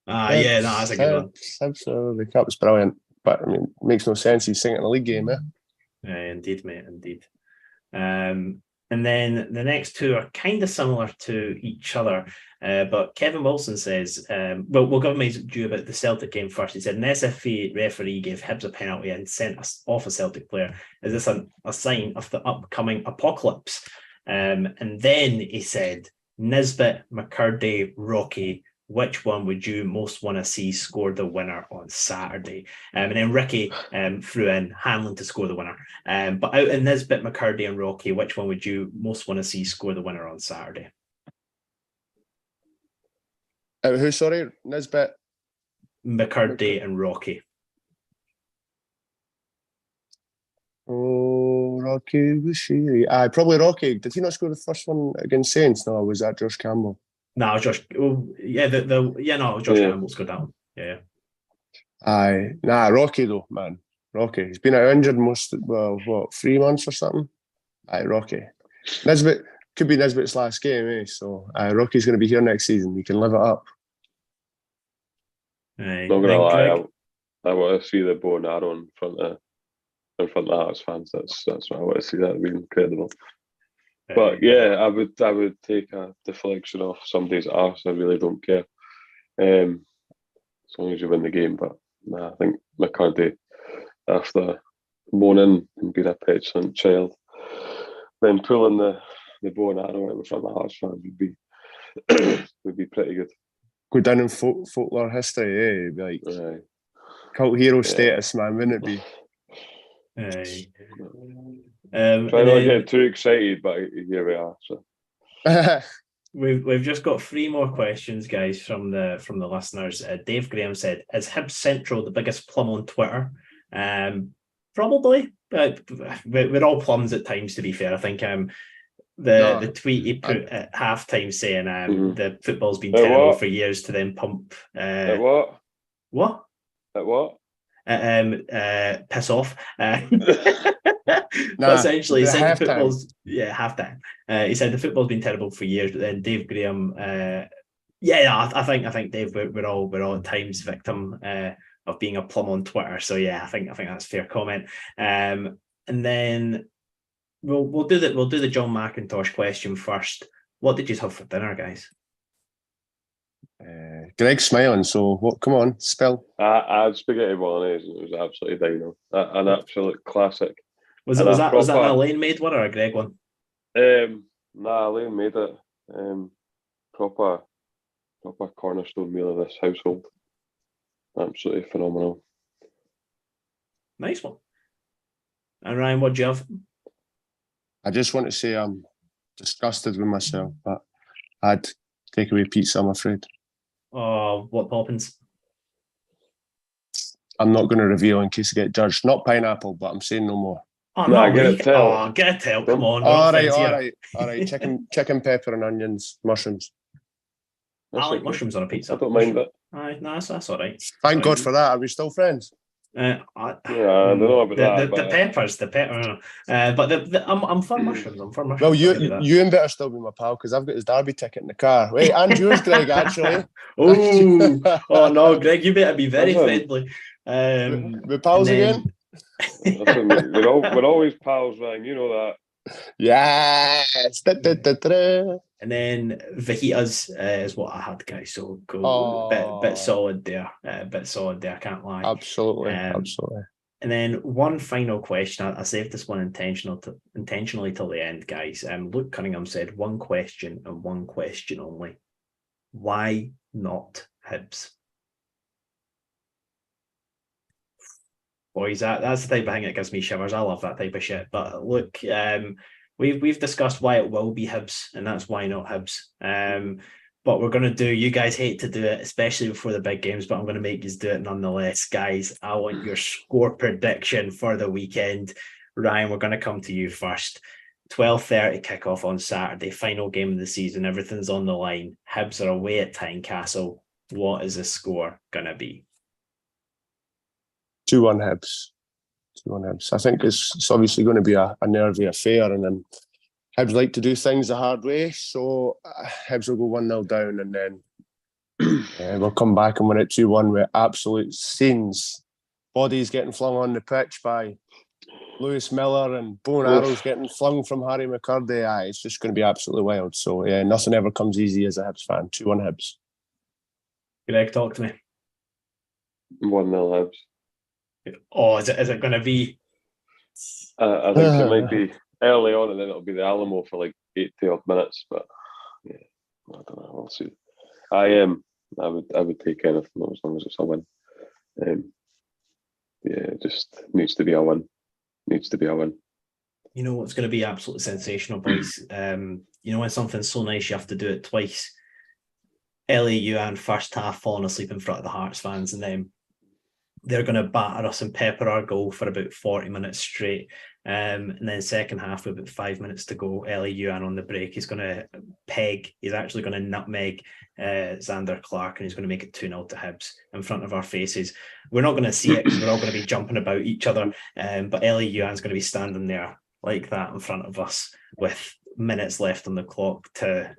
A: That's a good one.
B: Hibs for the Cup is brilliant, but I mean, it makes no sense. He's singing in a league game,
A: Indeed, mate. Indeed. And then the next two are kind of similar to each other. But Kevin Wilson says, we'll give him his due about the Celtic game first. He said, an SFA referee gave Hibs a penalty and sent us off a Celtic player. Is this a sign of the upcoming apocalypse? And then he said, Nisbet, McCurdy, Rocky, which one would you most want to see score the winner on Saturday? And then Ricky threw in Hanlon to score the winner. But out of Nisbet, McCurdy and Rocky, which one would you most want to see score the winner on Saturday?
B: Who, sorry? Nisbet?
A: McCurdy and Rocky.
B: Oh, Rocky Bashiri. Probably Rocky. Did he not score the first one against Saints? No, was that Josh Campbell?
A: No, Josh. Well, yeah, Josh Campbell scored that one. Yeah.
B: Rocky though, man. Rocky. He's been out injured 3 months or something. Rocky. Nisbet could be Nisbet's last game, eh? So Rocky's going to be here next season. He can live it up.
C: Not gonna lie, I want to see the bow and arrow in front of the Hearts fans. That's what I want to see. That would be incredible. But yeah, I would take a deflection off somebody's arse. I really don't care, as long as you win the game. But I think McCurdy, after moaning and being a petulant child, then pulling the bow and arrow out in front of the Hearts fans would be pretty good.
B: Go down in folklore history, eh? It'd be like cult hero status, man, wouldn't it be?
C: Try not to get too excited, but here we are. So
A: we've just got 3 more questions, guys, from the listeners. Dave Graham said, "Is Hibs Central the biggest plum on Twitter?" Probably, but we're all plums at times. To be fair, I think the tweet he put at halftime saying the football's been terrible for years to then pump.
C: At what?
A: What?
C: At what?
A: Piss off. But essentially, he said the football's halftime. He said the football's been terrible for years, but then Dave Graham, I think Dave, we're all at times victim of being a plum on Twitter. So yeah, I think that's a fair comment. And then we'll do the John McIntosh question first. What did you have for dinner, guys?
B: Greg's smiling, so what? Come on, spell.
C: I had spaghetti bolognese, and it was absolutely dino. An absolute classic.
A: Was that an Elaine made one or a Greg one?
C: Elaine made it. Proper cornerstone meal of this household. Absolutely phenomenal.
A: Nice one. And Ryan, what'd you have?
B: I just want to say I'm disgusted with myself, but I'd take away pizza, I'm afraid.
A: Oh, what toppings?
B: I'm not going to reveal in case I get judged. Not pineapple, but I'm saying no more.
A: Oh, no, get a tail. Come on.
B: All right. Chicken, pepper and onions, mushrooms.
A: I like mushrooms on a pizza.
C: I don't mind that.
A: That's all right.
B: Thank God for that. Are we still friends?
C: I don't know about that.
A: The pepper. But I'm for mushrooms.
B: Well, you and better still be my pal because I've got his derby ticket in the car. Wait, and yours, Greg, actually.
A: Oh no, Greg, you better be very friendly.
B: We're pals again.
C: Listen, we're always pals, Ryan. You know that.
B: Yes.
A: And then fajitas is what I had, guys. So cool. Bit solid there. I can't lie.
B: Absolutely.
A: And then one final question. I saved this one intentionally till the end, guys. Luke Cunningham said one question and one question only. Why not Hibs? Boys, that's the type of thing that gives me shivers. I love that type of shit. But look, we've discussed why it will be Hibs, and that's why not Hibs. But we're going to do, you guys hate to do it, especially before the big games, but I'm going to make you do it nonetheless. Guys, I want your score prediction for the weekend. Ryan, we're going to come to you first. 12:30 kickoff on Saturday, final game of the season. Everything's on the line. Hibs are away at Tynecastle. What is the score going to be?
B: 2-1 Hibs. 2-1 Hibs. I think it's obviously going to be a nervy affair, and then Hibs like to do things the hard way, so Hibs will go 1-0 down, and then we'll come back and win it 2-1 with absolute scenes. Bodies getting flung on the pitch by Lewis Miller and bow and arrows getting flung from Harry McCurdy. It's just going to be absolutely wild. So, yeah, nothing ever comes easy as a Hibs fan. 2-1 Hibs.
A: Greg, talk to me.
C: 1-0 Hibs.
A: Oh, is it going to be?
C: I think it might be early on, and then it'll be the Alamo for like 80 odd minutes. But yeah, I don't know. We'll see. I would take anything as long as it's a win. It just needs to be a win.
A: You know what's going to be absolutely sensational, boys? You know when something's so nice you have to do it twice? LAU first half falling asleep in front of the Hearts fans, and then they're going to batter us and pepper our goal for about 40 minutes straight. And then second half with about 5 minutes to go, LAU on the break, he's actually going to nutmeg Xander Clark, and he's going to make it 2-0 to Hibs in front of our faces. We're not going to see it because we're all going to be jumping about each other, but LAU's going to be standing there like that in front of us with minutes left on the clock to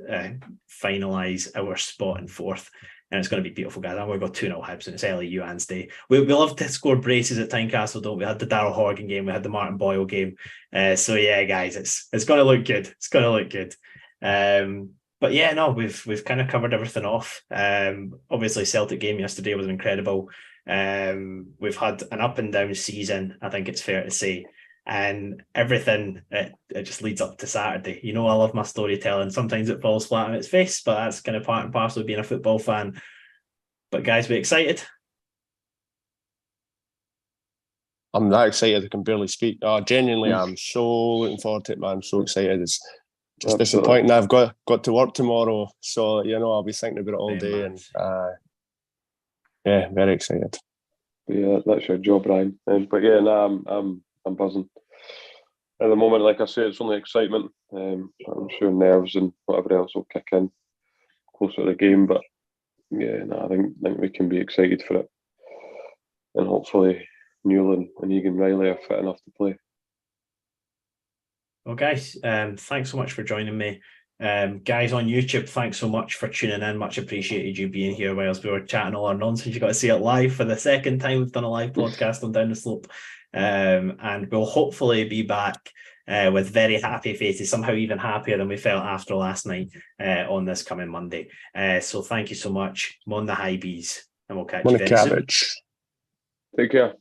A: finalise our spot in fourth. And it's going to be beautiful, guys. I'm going to go 2-0 Hibs, and it's LAU Day. We love to score braces at Tynecastle, don't we? We had the Darryl Horgan game, we had the Martin Boyle game. So yeah, guys, it's going to look good. It's going to look good. But yeah, no, we've kind of covered everything off. Obviously, Celtic game yesterday was incredible. We've had an up and down season, I think it's fair to say. And everything, it just leads up to Saturday. You know, I love my storytelling. Sometimes it falls flat on its face, but that's kind of part and parcel of being a football fan. But guys, we excited?
B: I'm that excited I can barely speak. Genuinely, I'm so looking forward to it, man. I'm so excited. It's just disappointing. I've got to work tomorrow, so I'll be thinking about it all day. And yeah, very excited.
C: Yeah, that's your job, Ryan. But yeah, I'm buzzing. At the moment, like I say, it's only excitement. I'm sure nerves and whatever else will kick in closer to the game. But yeah, I think we can be excited for it. And hopefully Newland and Egan Riley are fit enough to play.
A: Well, guys, thanks so much for joining me. Guys on YouTube, thanks so much for tuning in. Much appreciated you being here whilst we were chatting all our nonsense. You got to see it live for the second time. We've done a live podcast on Down the Slope. And we'll hopefully be back with very happy faces, somehow even happier than we felt after last night on this coming Monday. So thank you so much. Mon the Hibs, and we'll catch you very soon.
C: Take care.